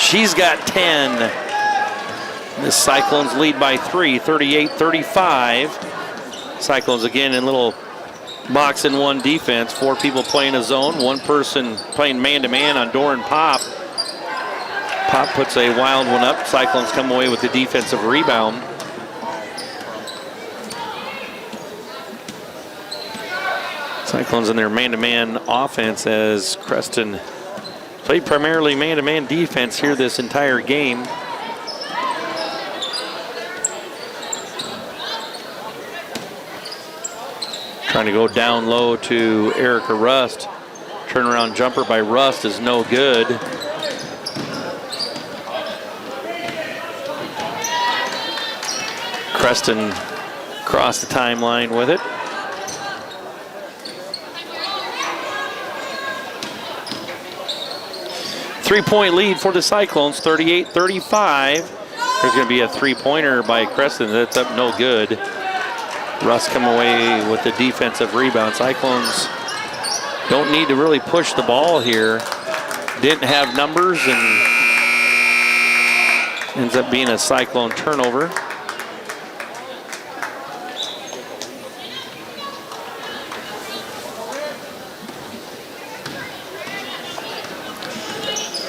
She's got 10. The Cyclones lead by 3, 38-35. Cyclones again in little box and one defense. 4 people playing a zone, 1 person playing man-to-man on Doran Pop. Pop puts a wild one up. Cyclones come away with the defensive rebound. Cyclones in their man-to-man offense as Creston played primarily man-to-man defense here this entire game. Trying to go down low to Erica Rust. Turnaround jumper by Rust is no good. Creston crossed the timeline with it. Three-point lead for the Cyclones, 38-35. There's going to be a three-pointer by Creston. That's up no good. Russ come away with the defensive rebound. Cyclones don't need to really push the ball here. Didn't have numbers and ends up being a Cyclone turnover.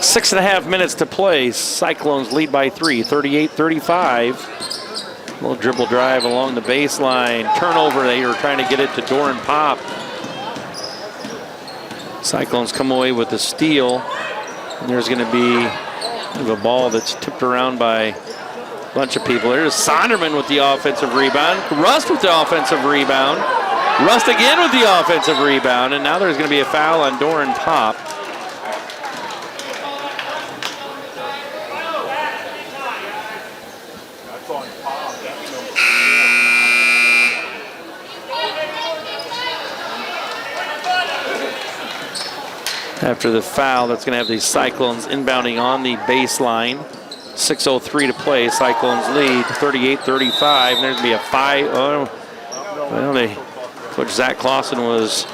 Six and a half minutes to play. Cyclones lead by 3, 38-35. Little dribble drive along the baseline. Turnover, they were trying to get it to Doran Pop. Cyclones come away with the steal. And there's going to be a ball that's tipped around by a bunch of people. There's Sonderman with the offensive rebound. Rust with the offensive rebound. Rust again with the offensive rebound. And now there's going to be a foul on Doran Pop. After the foul, that's going to have the Cyclones inbounding on the baseline. 6:03 to play. Cyclones lead 38-35. And there's going to be a 5. Oh, well, Coach Zach Clausen was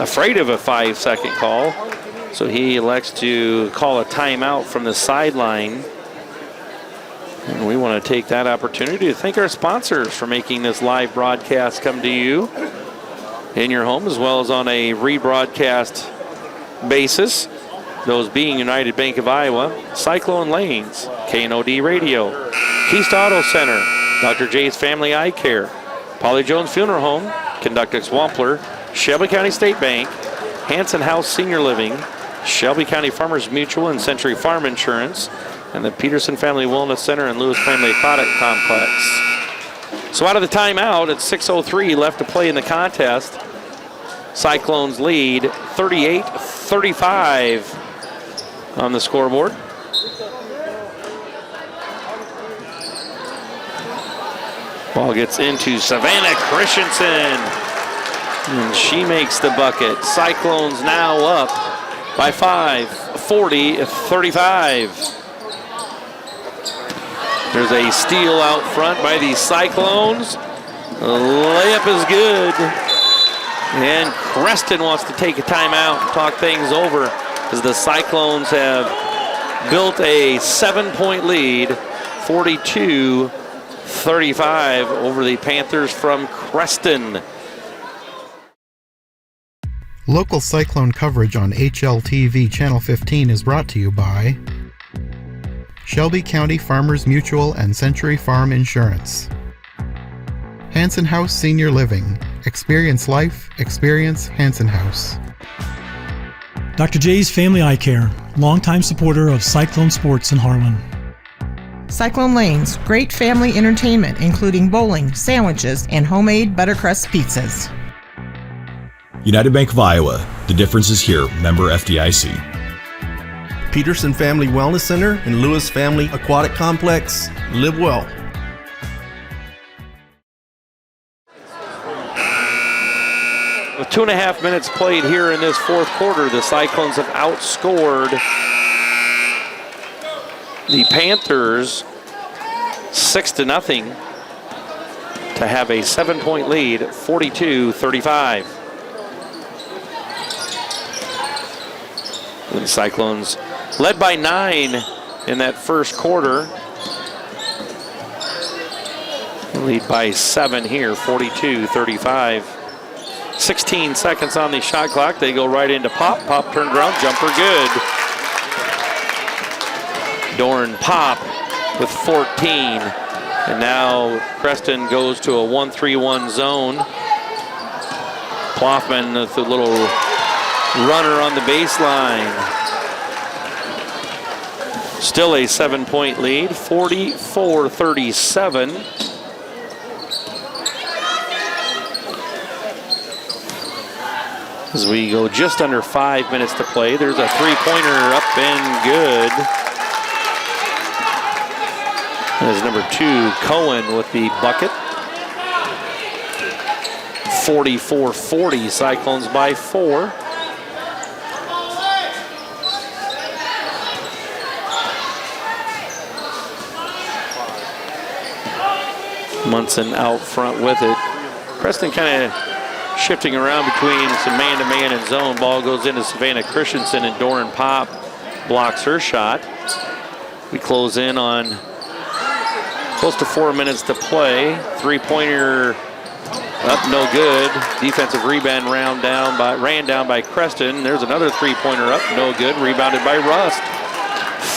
afraid of a 5-second call. So he elects to call a timeout from the sideline. And we want to take that opportunity to thank our sponsors for making this live broadcast come to you in your home, as well as on a rebroadcast basis, those being United Bank of Iowa, Cyclone Lanes, KNOD Radio, Keast Auto Center, Dr. J's Family Eye Care, Polly Jones Funeral Home, Conductix Wampler, Shelby County State Bank, Hanson House Senior Living, Shelby County Farmers Mutual and Century Farm Insurance, and the Peterson Family Wellness Center and Lewis Family Aquatic Complex. So out of the timeout, it's 6:03 left to play in the contest. Cyclones lead 38-35 on the scoreboard. Ball gets into Savannah Christensen, and she makes the bucket. Cyclones now up by 5, 40-35. There's a steal out front by the Cyclones. The layup is good. And Creston wants to take a timeout and talk things over as the Cyclones have built a 7-point lead, 42-35 over the Panthers from Creston. Local Cyclone coverage on HLTV Channel 15 is brought to you by Shelby County Farmers Mutual and Century Farm Insurance. Hanson House Senior Living. Experience life, experience Hanson House. Dr. J's Family Eye Care, longtime supporter of Cyclone Sports in Harlan. Cyclone Lanes, great family entertainment including bowling, sandwiches, and homemade buttercrust pizzas. United Bank of Iowa. The difference is here. Member FDIC. Peterson Family Wellness Center and Lewis Family Aquatic Complex. Live well. With 2.5 minutes played here in this fourth quarter, the Cyclones have outscored the Panthers 6-0 to have a 7-point lead, 42-35. The Cyclones led by 9 in that first quarter. Lead by 7 here, 42-35. 16 seconds on the shot clock. They go right into Pop. Pop turned around, jumper good. Doran Pop with 14. And now Creston goes to a 1-3-1 zone. Ploffman with a little runner on the baseline. Still a 7-point lead, 44-37. As we go just under 5 minutes to play, there's a three-pointer up and good. There's number 2, Cohen with the bucket. 44-40, Cyclones by 4. Munson out front with it. Creston kind of shifting around between some man-to-man and zone. Ball goes into Savannah Christensen, and Doran Pop blocks her shot. We close in on close to 4 minutes to play. Three-pointer up, no good. Defensive rebound ran down by Creston. There's another three-pointer up, no good. Rebounded by Rust.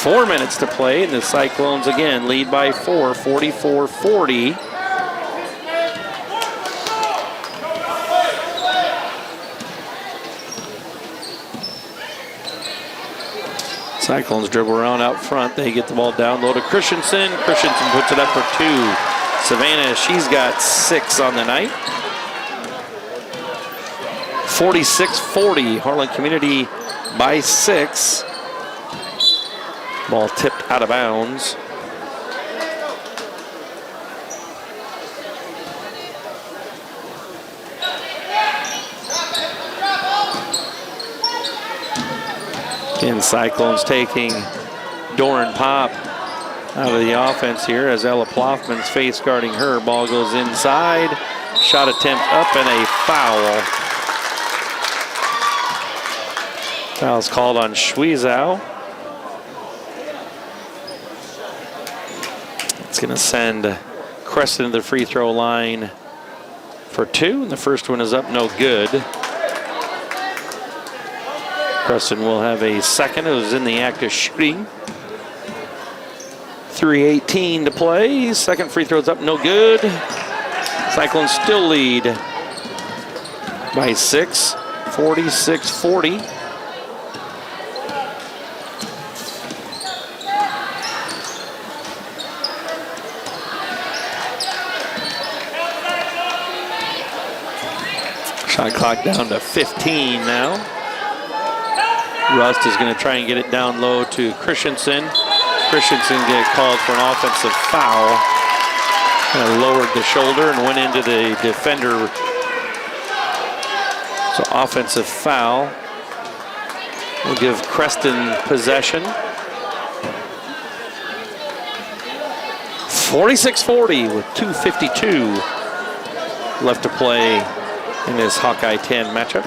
4 minutes to play, and the Cyclones again lead by 4, 44-40. Cyclones dribble around out front. They get the ball down low to Christensen. Christensen puts it up for 2. Savannah, she's got 6 on the night. 46-40. Harlan Community by 6. Ball tipped out of bounds. Again, Cyclones taking Doran Pop out of the offense here as Ella Ploffman's face guarding her. Ball goes inside. Shot attempt up and a foul. Foul's called on Schwiezow. It's going to send Creston to the free throw line for 2. And the first one is up, no good. Creston will have a second. It was in the act of shooting. 3:18 to play. Second free throw's up, no good. Cyclones still lead by 6, 46-40. Shot clock down to 15 now. Rust is going to try and get it down low to Christensen. Christensen get called for an offensive foul. Kind of lowered the shoulder and went into the defender. So offensive foul. We'll give Creston possession. 46-40 with 2:52 left to play in this Hawkeye 10 matchup.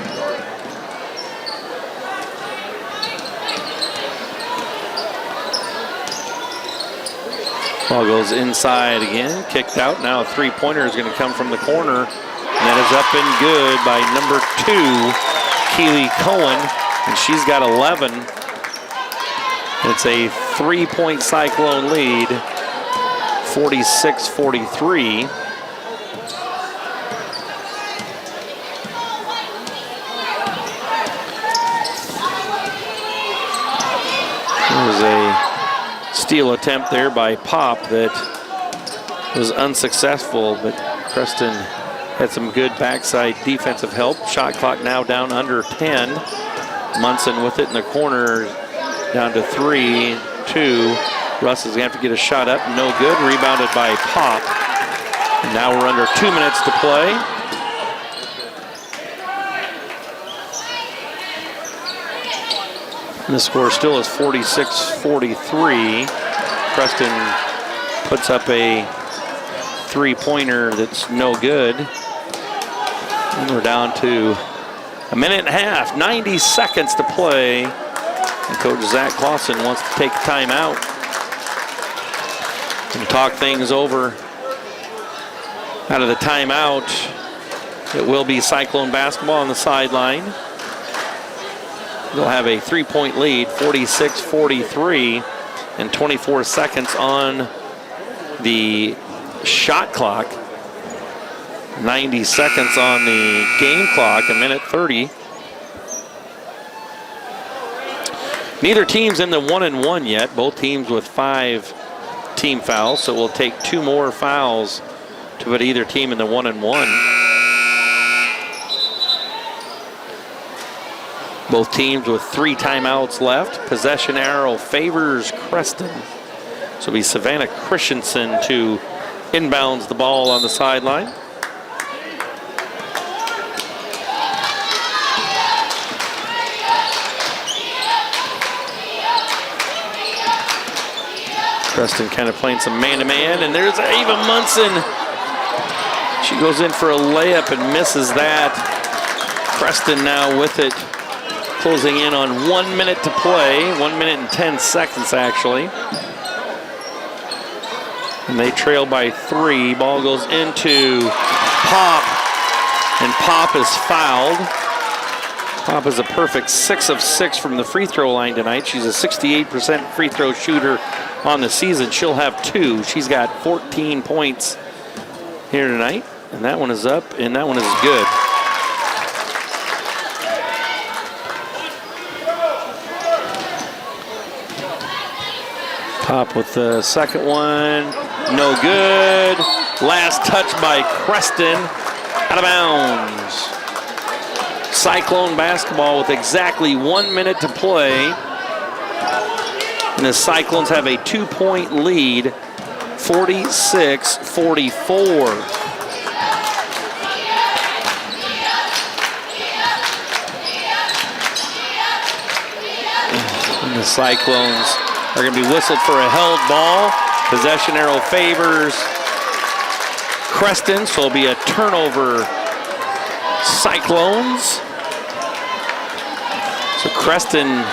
Ball goes inside again, kicked out. Now a three-pointer is going to come from the corner. And that is up and good by number 2, Keely Cohen. And she's got 11. It's a 3-point Cyclone lead, 46-43. There's a steal attempt there by Pop that was unsuccessful, but Creston had some good backside defensive help. Shot clock now down under 10. Munson with it in the corner, down to 3, 2. Russ is going to have to get a shot up, no good. Rebounded by Pop. And now we're under 2 minutes to play. And the score still is 46-43. Creston puts up a three-pointer that's no good. And we're down to a minute and a half, 90 seconds to play. And Coach Zach Clausen wants to take a timeout and talk things over. Out of the timeout, it will be Cyclone basketball on the sideline. They'll have a three-point lead, 46-43, and 24 seconds on the shot clock. 90 seconds on the game clock, a minute 30. Neither team's in the 1-and-1 yet. Both teams with 5 team fouls, so it will take 2 more fouls to put either team in the 1-and-1. Both teams with 3 timeouts left. Possession arrow favors Creston. So it'll be Savannah Christensen to inbounds the ball on the sideline. Creston kind of playing some man-to-man, and there's Ava Munson. She goes in for a layup and misses that. Creston now with it, closing in on 1 minute to play, 1 minute and 10 seconds actually. And they trail by 3. Ball goes into Pop, and Pop is fouled. Pop is a perfect 6 of 6 from the free throw line tonight. She's a 68% free throw shooter on the season. She'll have 2. She's got 14 points here tonight. And that one is up, and that one is good. Pop with the second one. No good. Last touch by Creston. Out of bounds. Cyclone basketball with exactly 1 minute to play. And the Cyclones have a 2-point lead, 46-44. And the Cyclones are going to be whistled for a held ball. Possession arrow favors Creston, so it'll be a turnover Cyclones. So Creston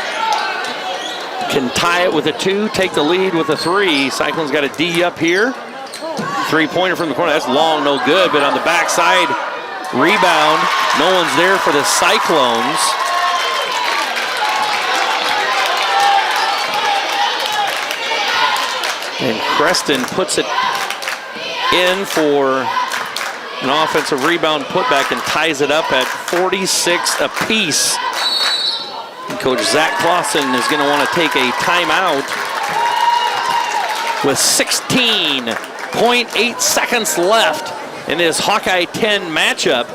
can tie it with a 2, take the lead with a 3. Cyclones got a D up here. 3-pointer from the corner. That's long, no good, but on the backside, rebound. No one's there for the Cyclones. And Creston puts it in for an offensive rebound putback and ties it up at 46 apiece. And Coach Zach Clausen is going to want to take a timeout with 16.8 seconds left in this Hawkeye 10 matchup.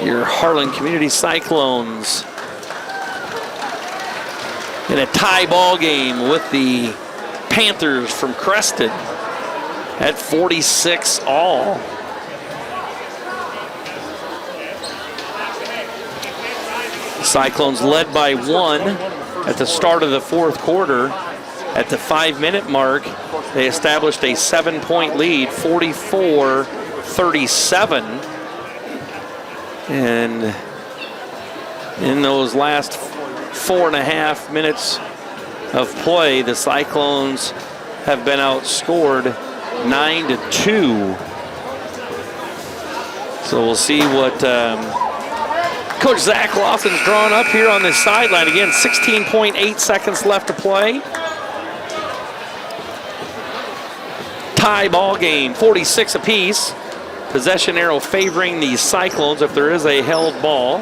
Your Harlan Community Cyclones in a tie ball game with the Panthers from Creston at 46 all. Cyclones led by 1 at the start of the 4th quarter. At the 5-minute mark, they established a 7-point lead, 44-37. And in those last 4.5 minutes of play, the Cyclones have been outscored 9-2. So we'll see what Coach Zach Clausen's drawn up here on this sideline. Again, 16.8 seconds left to play. Tie ball game, 46 apiece. Possession arrow favoring the Cyclones if there is a held ball.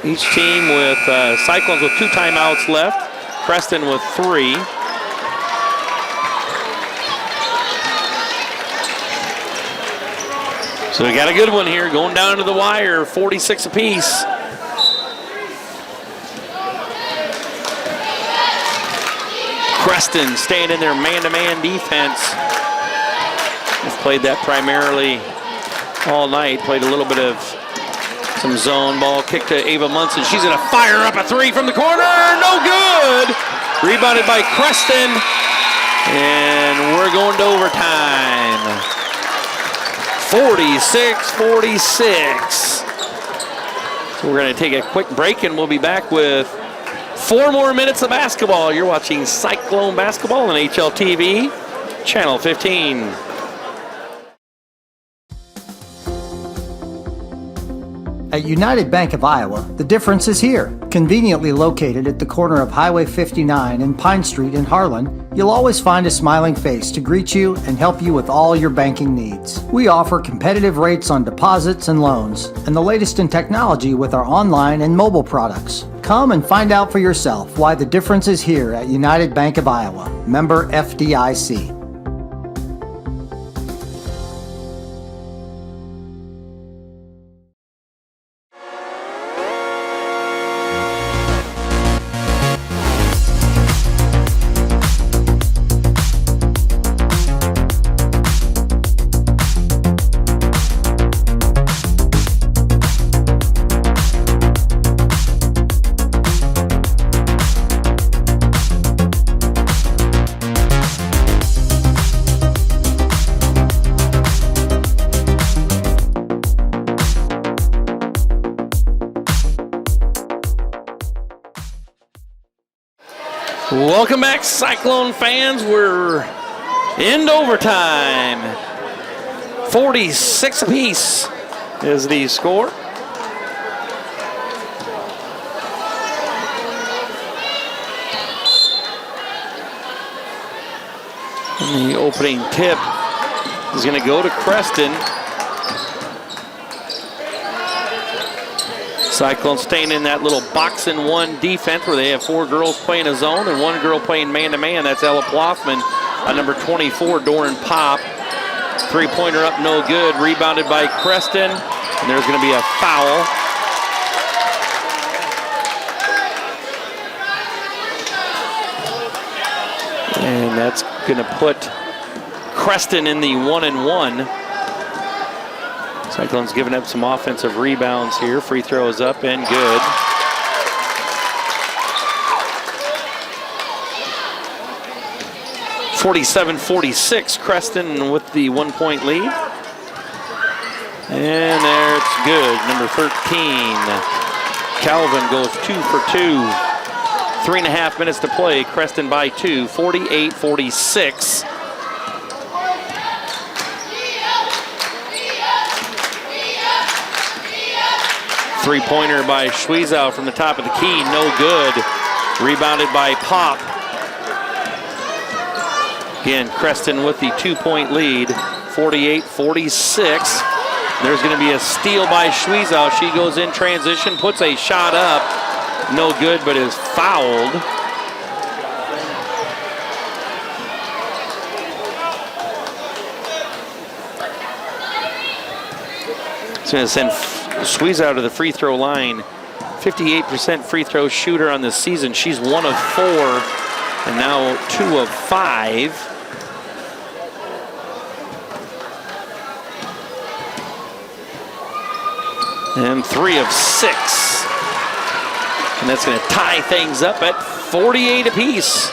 Each team with Cyclones with 2 timeouts left. Creston with 3. So we got a good one here going down to the wire, 46 apiece. Creston staying in their man-to-man defense. They've played that primarily all night. Played a little bit of some zone ball. Kick to Ava Munson. She's going to fire up a 3 from the corner. No good. Rebounded by Creston. And we're going to overtime. 46-46. So we're going to take a quick break, and we'll be back with 4 more minutes of basketball. You're watching Cyclone basketball on HLTV, Channel 15. At United Bank of Iowa, the difference is here. Conveniently located at the corner of Highway 59 and Pine Street in Harlan, you'll always find a smiling face to greet you and help you with all your banking needs. We offer competitive rates on deposits and loans, and the latest in technology with our online and mobile products. Come and find out for yourself why the difference is here at United Bank of Iowa. Member FDIC. Welcome back, Cyclone fans. We're in overtime. 46 apiece is the score. And the opening tip is going to go to Creston. Cyclone staying in that little box-and-one defense where they have 4 girls playing a zone and 1 girl playing man-to-man. That's Ella Ploffman, number 24, Doran Pop. 3-pointer up, no good. Rebounded by Creston, and there's going to be a foul. And that's going to put Creston in the 1-and-1. Cyclone's giving up some offensive rebounds here. Free throw is up and good. (47-46), Creston with the 1-point lead. And there it's good. Number 13, Calvin goes 2 for 2. 3.5 minutes to play. Creston by 2, 48-46. Three-pointer by Schwiezow from the top of the key, no good. Rebounded by Pop. Again, Creston with the 2-point lead, 48-46. There's going to be a steal by Schwiezow. She goes in transition, puts a shot up, no good, but is fouled. It's going to send Schwiezow to the free throw line. 58% free throw shooter on this season. She's 1 of 4 and now 2 of 5. And 3 of 6. And that's going to tie things up at 48 apiece.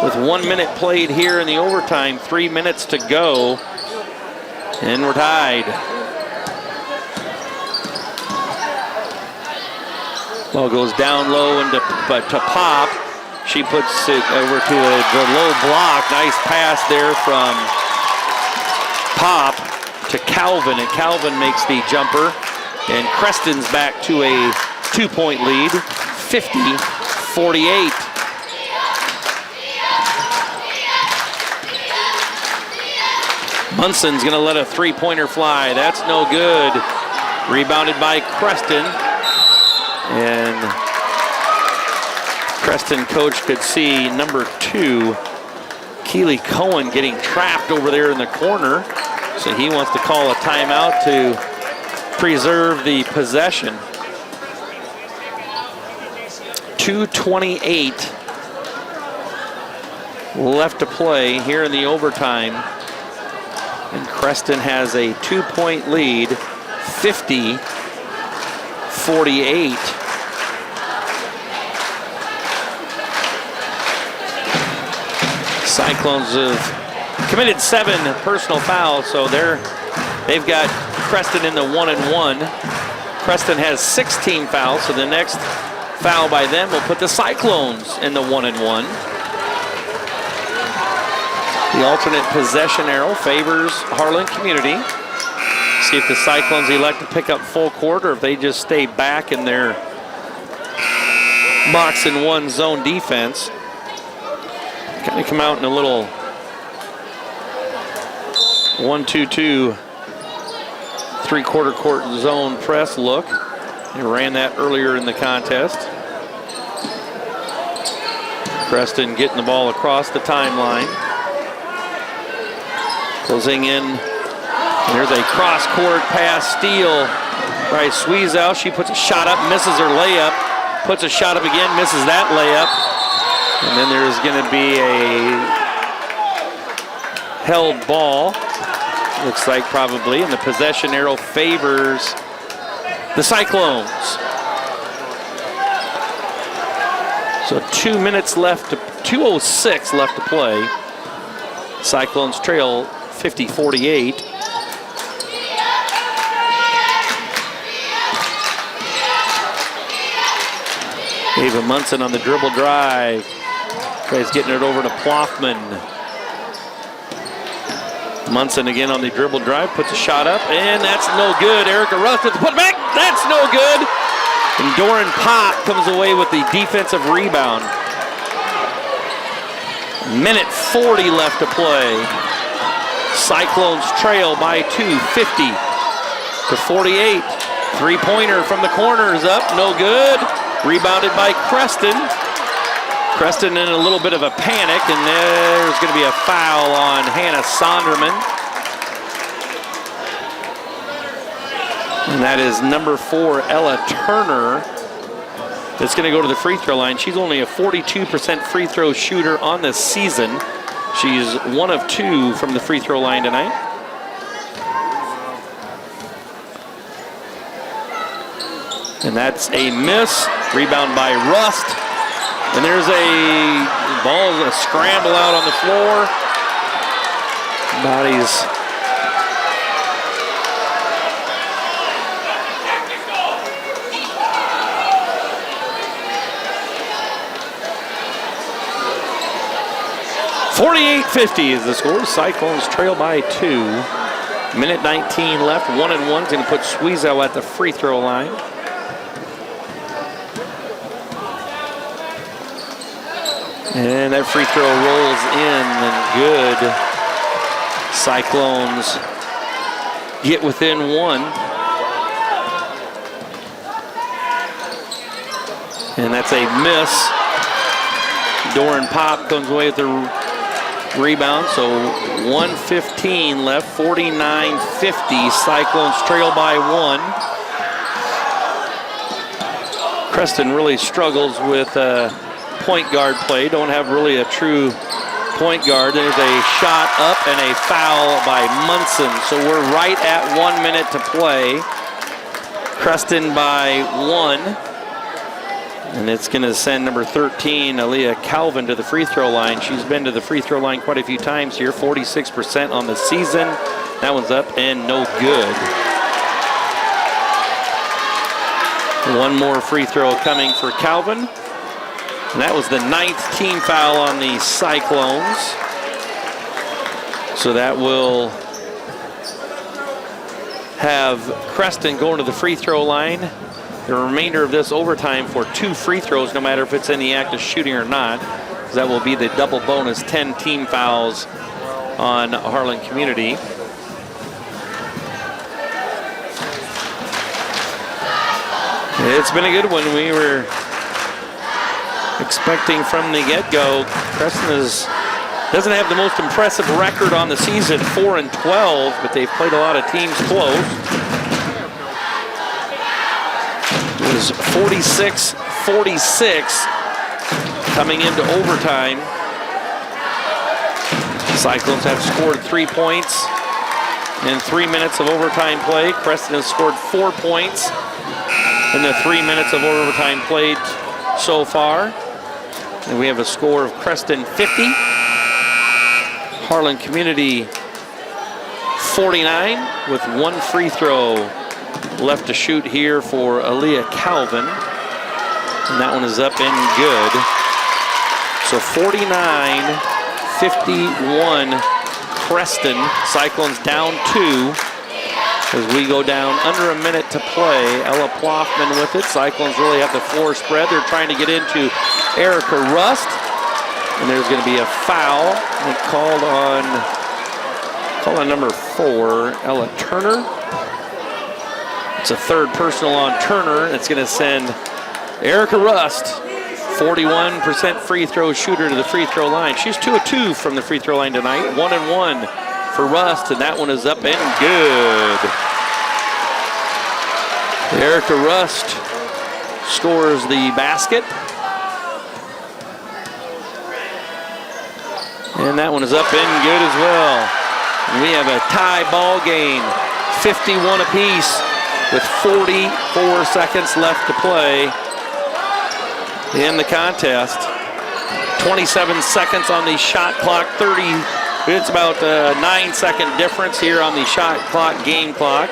With 1 minute played here in the overtime, 3 minutes to go. And we're tied. Ball goes down low and to Pop. She puts it over to the low block. Nice pass there from Pop to Calvin, and Calvin makes the jumper. And Creston's back to a 2-point lead, 50-48. Munson's going to let a 3-pointer fly. That's no good. Rebounded by Creston. And Creston coach could see number 2, Keely Cohen, getting trapped over there in the corner. So he wants to call a timeout to preserve the possession. 2:28 left to play here in the overtime. And Creston has a 2-point lead, 50-48. Cyclones have committed 7 personal fouls, so they've got Creston in the 1-and-1. Creston has 16 fouls, so the next foul by them will put the Cyclones in the 1-and-1. The alternate possession arrow favors Harlan Community. See if the Cyclones elect to pick up full court or if they just stay back in their box and 1 zone defense. Kind of come out in a little 1-2-2 3/4 court zone press look. They ran that earlier in the contest. Creston getting the ball across the timeline. Closing in. There's a cross-court pass steal by Sweezow. She puts a shot up, misses her layup. Puts a shot up again, misses that layup. And then there's going to be a held ball. Looks like probably. And the possession arrow favors the Cyclones. So 2 minutes left, 2:06 left to play. Cyclones trail 50-48. Ava Munson on the dribble drive. Tries getting it over to Ploffman. Munson again on the dribble drive, puts a shot up, and that's no good. Erica Rust with the putback, that's no good. And Doran Pop comes away with the defensive rebound. Minute 40 left to play. Cyclones trail by 2, 50-48. Three-pointer from the corner is up, no good. Rebounded by Creston. Creston in a little bit of a panic, and there's going to be a foul on Hannah Sonderman. And that is number 4, Ella Turner, that's going to go to the free throw line. She's only a 42% free throw shooter on this season. She's 1 of 2 from the free throw line tonight. And that's a miss. Rebound by Rust. And there's a ball, a scramble out on the floor. Bodies. .48-50 is the score. Cyclones trail by 2. Minute 19 left. 1-and-1's going to put Sweezow at the free throw line. And that free throw rolls in and good. Cyclones get within 1. And that's a miss. Doran Pop comes away with the rebound. So 1:15 left, 49-50. Cyclones trail by 1. Creston really struggles with point guard play. Don't have really a true point guard. There's a shot up and a foul by Munson. So we're right at 1 minute to play. Creston by 1. And it's going to send number 13, Aaliyah Calvin, to the free throw line. She's been to the free throw line quite a few times here. 46% on the season. That one's up and no good. One more free throw coming for Calvin. And that was the 9th team foul on the Cyclones. So that will have Creston going to the free throw line. The remainder of this overtime for 2 free throws, no matter if it's in the act of shooting or not. That will be the double bonus 10 team fouls on Harlan Community. It's been a good one. We were expecting from the get-go. Creston doesn't have the most impressive record on the season, 4-12, but they've played a lot of teams close. It was 46-46 coming into overtime. Cyclones have scored 3 points in 3 minutes of overtime play. Creston has scored 4 points in the 3 minutes of overtime played so far. And we have a score of Creston 50 Harlan Community 49 with one free throw left to shoot here for Aaliyah Calvin. And that one is up and good. So 49-51 Creston. Cyclones down 2 as we go down under a minute to play. Ella Ploffman with it. Cyclones really have the floor spread. They're trying to get into Erica Rust. And there's going to be a foul. They called on number 4, Ella Turner. It's a third personal on Turner. It's going to send Erica Rust, 41% free throw shooter, to the free throw line. She's 2 of 2 from the free throw line tonight. 1 and 1 for Rust, and that one is up and good. Erica Rust scores the basket. And that one is up and good as well. And we have a tie ball game, 51 apiece with 44 seconds left to play in the contest. 27 seconds on the shot clock, 30. It's about a 9-second difference here on the shot clock, game clock.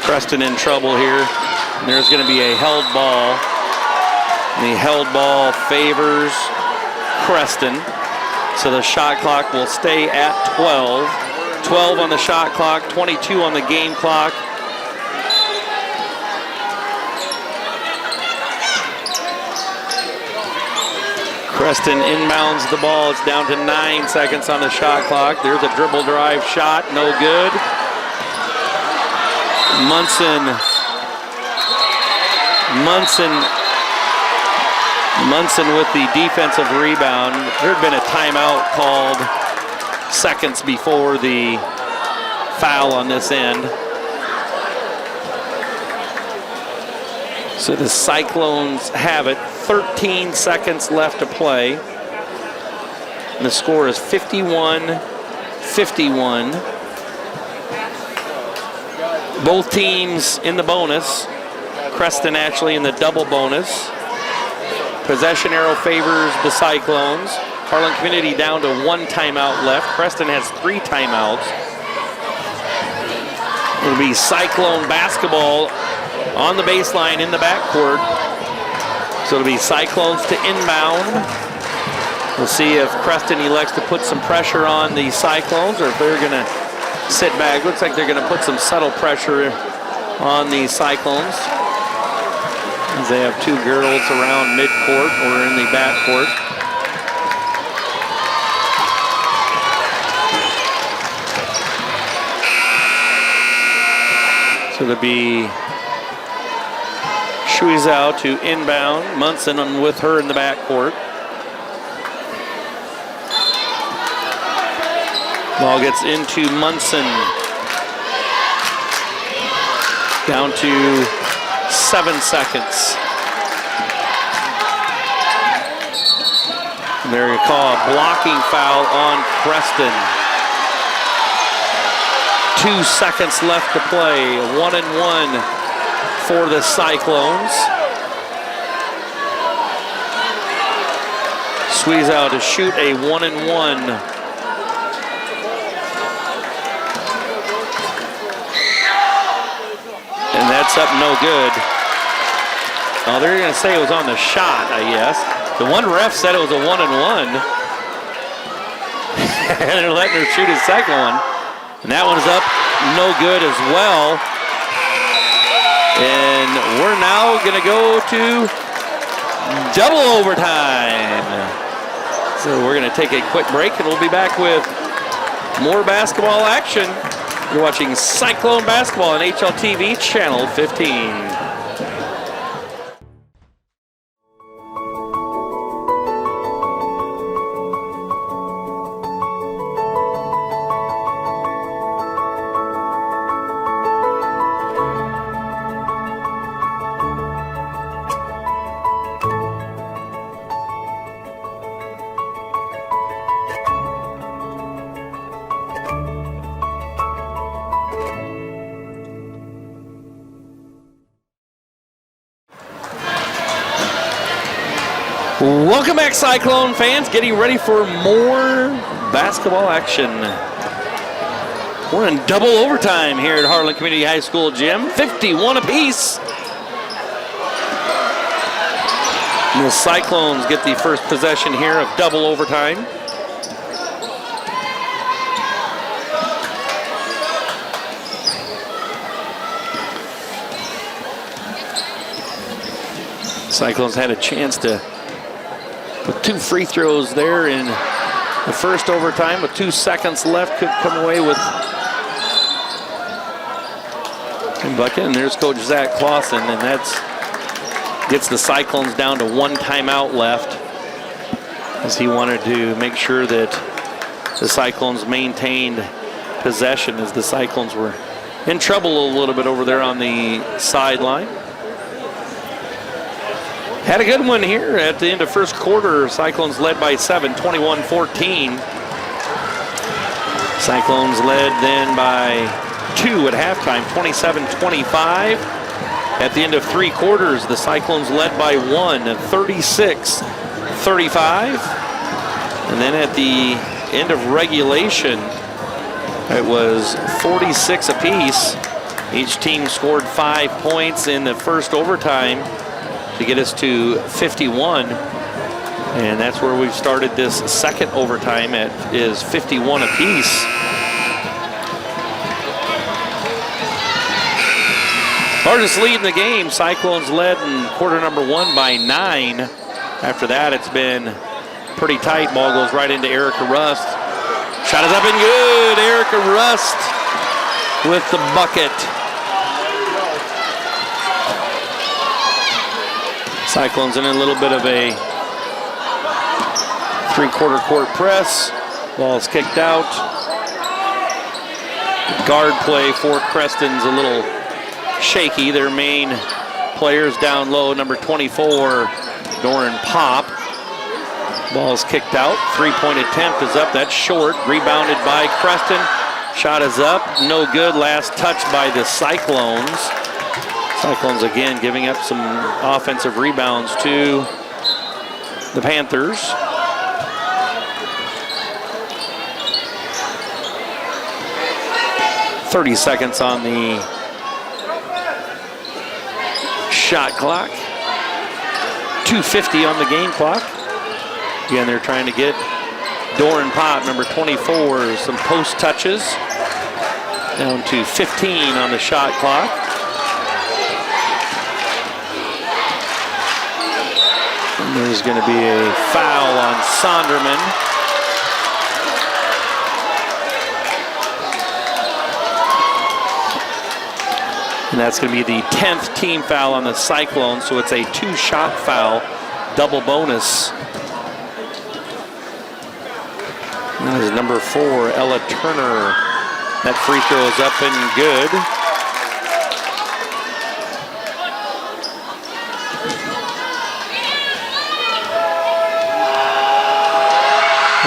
Creston in trouble here. And there's going to be a held ball. And the held ball favors Creston. So the shot clock will stay at 12. 12 on the shot clock, 22 on the game clock. Creston inbounds the ball. It's down to 9 seconds on the shot clock. There's a dribble drive shot, no good. Munson with the defensive rebound. There had been a timeout called seconds before the foul on this end. So the Cyclones have it. 13 seconds left to play. And the score is 51-51. Both teams in the bonus. Creston actually in the double bonus. Possession arrow favors the Cyclones. Harlan Community down to 1 timeout left. Creston has 3 timeouts. It'll be Cyclone basketball on the baseline in the backcourt. So it'll be Cyclones to inbound. We'll see if Creston elects to put some pressure on the Cyclones or if they're going to sit back. Looks like they're going to put some subtle pressure on the Cyclones, as they have 2 girls around midcourt or in the backcourt. So it'll be Shuizao to inbound. Munson with her in the backcourt. Ball gets into Munson. Down to 7 seconds. And there you call a blocking foul on Creston. 2 seconds left to play. 1 and 1 for the Cyclones. Squeeze out to shoot a 1 and 1. And that's up no good. Oh, they're going to say it was on the shot, I guess. The one ref said it was a 1 and 1. And they're letting her shoot a second one. And that one's up no good as well. And we're now going to go to double overtime. So we're going to take a quick break and we'll be back with more basketball action. You're watching Cyclone basketball on HLTV Channel 15. Welcome back, Cyclone fans. Getting ready for more basketball action. We're in double overtime here at Harlan Community High School gym. 51 apiece. And the Cyclones get the first possession here of double overtime. Cyclones had a chance to put 2 free throws there in the first overtime with 2 seconds left. Could come away with a bucket. And there's Coach Zach Clausen, and that's gets the Cyclones down to 1 timeout left, as he wanted to make sure that the Cyclones maintained possession, as the Cyclones were in trouble a little bit over there on the sideline. Had a good one here at the end of first quarter. Cyclones led by 7, 21-14. Cyclones led then by 2 at halftime, 27-25. At the end of 3 quarters, the Cyclones led by 1, 36-35. And then at the end of regulation, it was 46 apiece. Each team scored 5 points in the first overtime to get us to 51, and that's where we've started this second overtime at is 51 apiece. Largest lead in the game. Cyclones led in quarter number 1 by 9. After that, it's been pretty tight. Ball goes right into Erica Rust. Shot is up and good. Erica Rust with the bucket. Cyclones in a little bit of a 3/4 court press. Ball's kicked out. Guard play for Creston's a little shaky. Their main players down low. Number 24, Doran Pop. Ball's kicked out. 3-point attempt is up. That's short. Rebounded by Creston. Shot is up. No good. Last touch by the Cyclones. Cyclones again giving up some offensive rebounds to the Panthers. .30 seconds on the shot clock. 2:50 on the game clock. Again, they're trying to get Doran Pop, number 24, some post touches. Down to 15 on the shot clock. There's going to be a foul on Sonderman. And that's going to be the 10th team foul on the Cyclones, so it's a 2-shot foul, double bonus. That is number 4, Ella Turner. That free throw is up and good.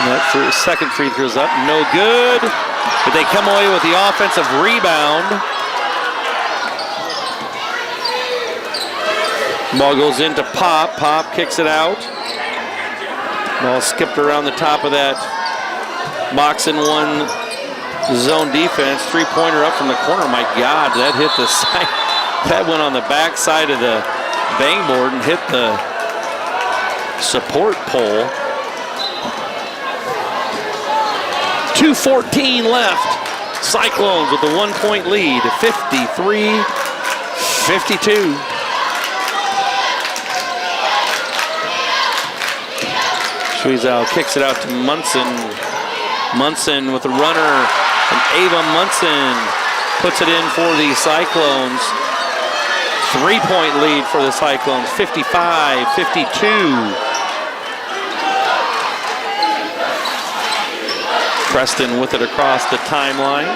That second free throw's up, no good. But they come away with the offensive rebound. Ball goes into Pop. Pop kicks it out. Ball skipped around the top of that box and 1 zone defense. 3-pointer up from the corner. My God, that hit the side. That went on the back side of the bang board and hit the support pole. 2:14 left. Cyclones with a 1-point lead, 53-52. Schweizow kicks it out to Munson. Munson with a runner, and Ava Munson puts it in for the Cyclones. 3-point lead for the Cyclones, 55-52. Creston with it across the timeline.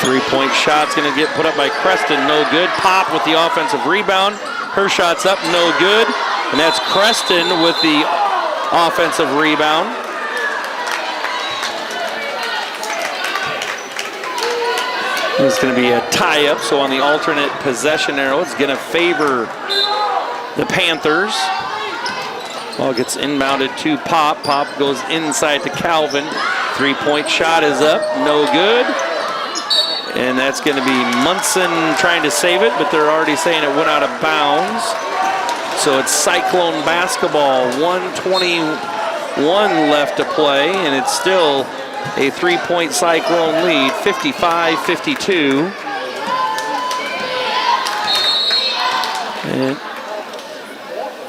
3-point shot's going to get put up by Creston, no good. Pop with the offensive rebound. Her shot's up, no good. And that's Creston with the offensive rebound. It's going to be a tie-up, so on the alternate possession arrow, it's going to favor the Panthers. Ball gets inbounded to Pop. Pop goes inside to Calvin. 3-point shot is up, no good. And that's going to be Munson trying to save it, but they're already saying it went out of bounds. So it's Cyclone basketball, 1:21 left to play, and it's still a 3-point Cyclone lead, 55-52.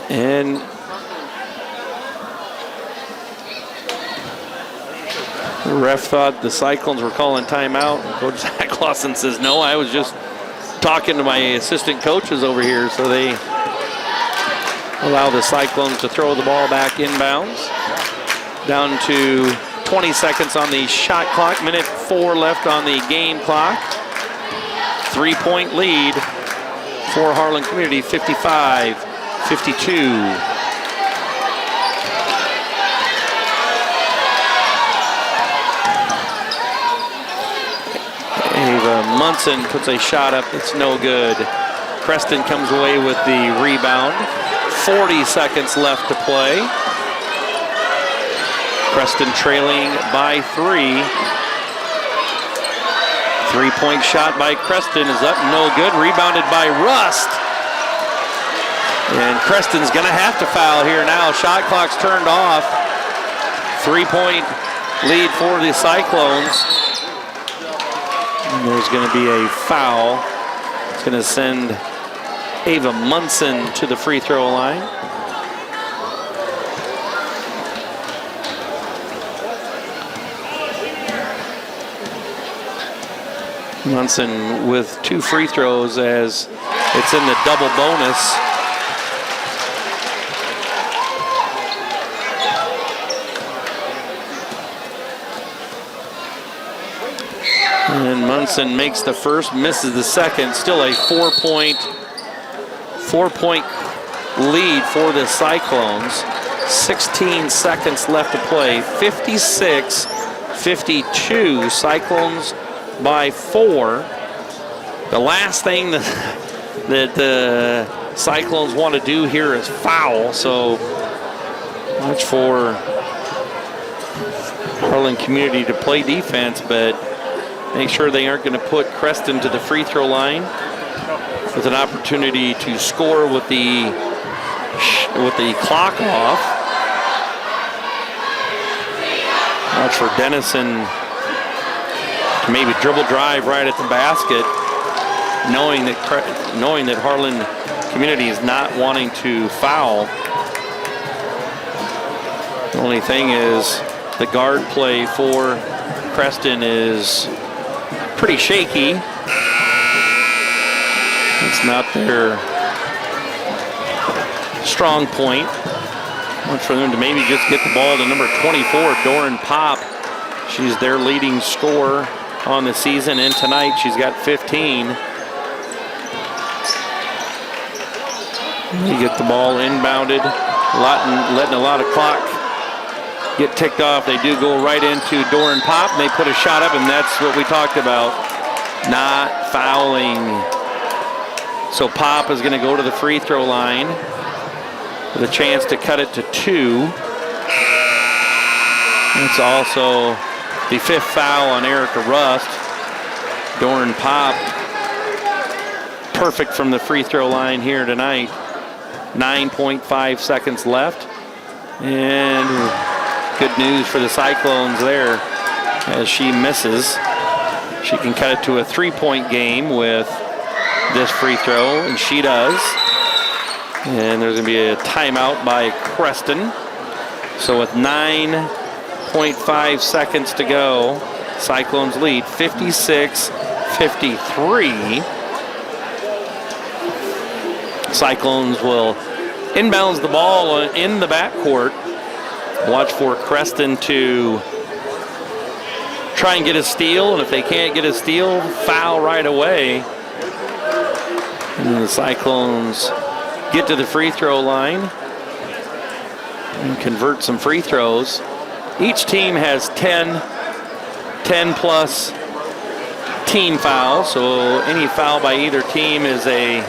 And the ref thought the Cyclones were calling timeout. Coach Zach Lawson says, no, I was just talking to my assistant coaches over here. So they allow the Cyclones to throw the ball back inbounds. Down to 20 seconds on the shot clock, minute 4 left on the game clock. 3-point lead for Harlan Community, 55-52. Ava Munson puts a shot up that's no good. Creston comes away with the rebound. 40 seconds left to play. Creston trailing by 3. 3-point shot by Creston is up, no good. Rebounded by Rust. And Creston's gonna have to foul here now. Shot clock's turned off. 3-point lead for the Cyclones. And there's gonna be a foul. It's gonna send Ava Munson to the free throw line. Munson with 2 free throws as it's in the double bonus. And Munson makes the first, misses the second. Still a 4-point lead for the Cyclones. 16 seconds left to play. 56-52. Cyclones by 4. The last thing that the Cyclones want to do here is foul. So much for Harlan Community to play defense, but make sure they aren't going to put Creston to the free throw line with an opportunity to score with the clock off. Watch for Dennison to maybe dribble drive right at the basket, knowing that Harlan Community is not wanting to foul. The only thing is the guard play for Creston is pretty shaky. It's not their strong point. Much for them to maybe just get the ball to number 24, Doran Pop. She's their leading scorer on the season, and tonight she's got 15. You get the ball inbounded, letting a lot of clock get ticked off. They do go right into Doran Pop, and they put a shot up, and that's what we talked about, not fouling. So Pop is going to go to the free throw line with a chance to cut it to 2. It's also the 5th foul on Erica Rust. Doran Pop, perfect from the free throw line here tonight. 9.5 seconds left. And good news for the Cyclones there as she misses. She can cut it to a 3-point game with this free throw, and she does. And there's going to be a timeout by Creston. So with 9.5 seconds to go, Cyclones lead 56-53. Cyclones will inbounds the ball in the backcourt. Watch for Creston to try and get a steal, and if they can't get a steal, foul right away. And the Cyclones get to the free throw line and convert some free throws. Each team has 10 plus team foul, so any foul by either team is a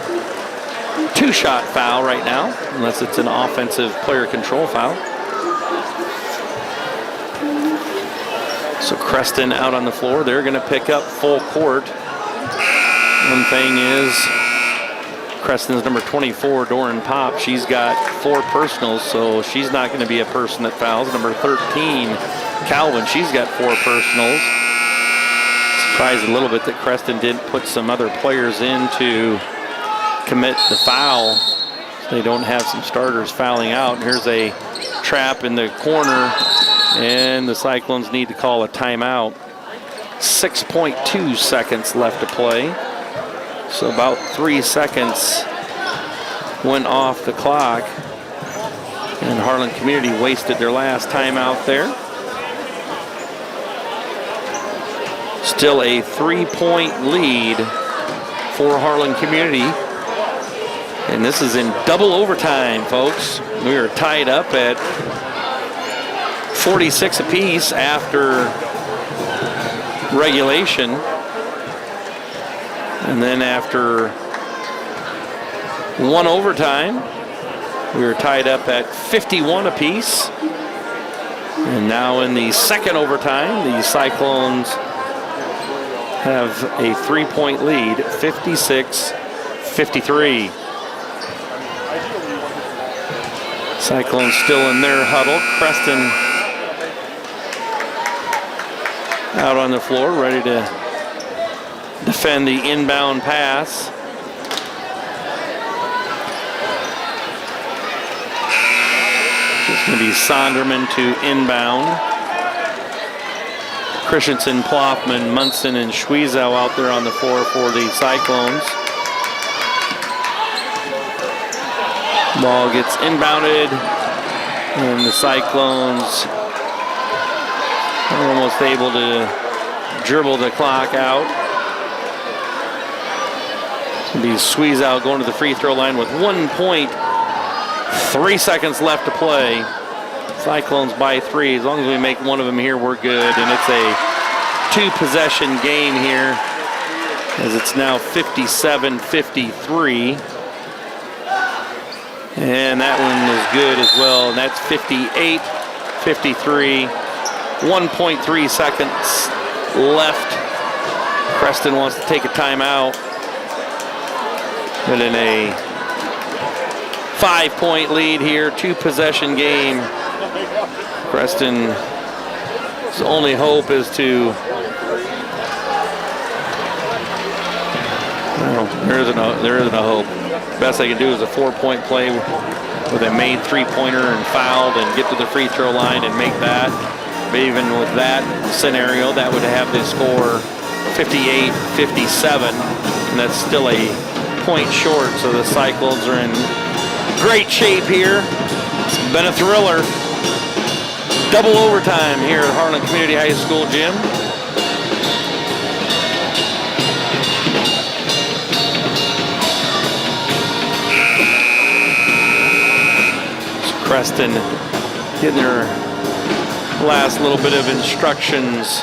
two-shot foul right now, unless it's an offensive player control foul. So Creston out on the floor. They're going to pick up full court. One thing is Creston's number 24, Doran Pop, she's got 4 personals, so she's not going to be a person that fouls. Number 13, Calvin, she's got 4 personals. Surprised a little bit that Creston didn't put some other players in to commit the foul. So they don't have some starters fouling out. And here's a trap in the corner, and the Cyclones need to call a timeout. 6.2 seconds left to play. So about 3 seconds went off the clock. And Harlan Community wasted their last timeout there. Still a 3-point lead for Harlan Community. And this is in double overtime, folks. We are tied up at 46 apiece after regulation. And then after 1 overtime, we were tied up at 51 apiece. And now in the second overtime, the Cyclones have a 3-point lead, 56-53. Cyclones still in their huddle. Creston out on the floor, ready to defend the inbound pass. It's going to be Sonderman to inbound. Christensen, Ploffman, Munson, and Schwiezow out there on the floor for the Cyclones. Ball gets inbounded, and the Cyclones are almost able to dribble the clock out. It's going to be Schwiezow going to the free throw line with 1.3 seconds left to play. Cyclones by 3. As long as we make one of them here, we're good. And it's a 2-possession game here, as it's now 57-53. And that one is good as well. And that's 58-53. 1.3 seconds left. Creston wants to take a timeout. But in a 5-point lead here, 2-possession game. Creston's only hope is to, well, there isn't a hope. Best they can do is a 4-point play with a made 3-pointer and fouled and get to the free throw line and make that. But even with that scenario, that would have the score 58-57, and that's still a point short. So the Cyclones are in great shape here. It's been a thriller. Double overtime here at Harlan Community High School gym. Creston getting their last little bit of instructions.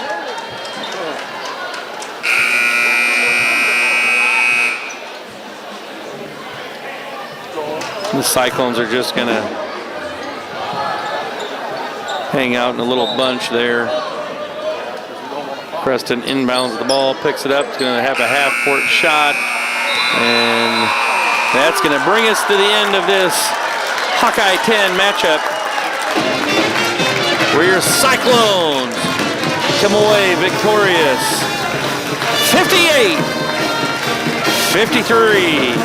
The Cyclones are just going to hang out in a little bunch there. Creston inbounds the ball, picks it up. It's going to have a half-court shot. And that's going to bring us to the end of this Hawkeye 10 matchup, where your Cyclones come away victorious 58-53.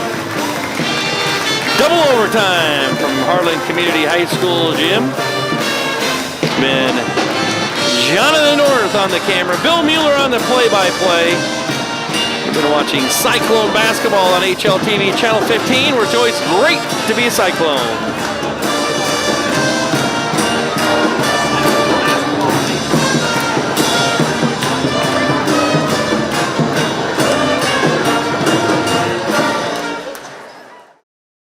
Double overtime from Harlan Community High School gym. It's been Jonathan North on the camera, Bill Mueller on the play-by-play. We've been watching Cyclone basketball on HLTV Channel 15, where it's always great to be a Cyclone.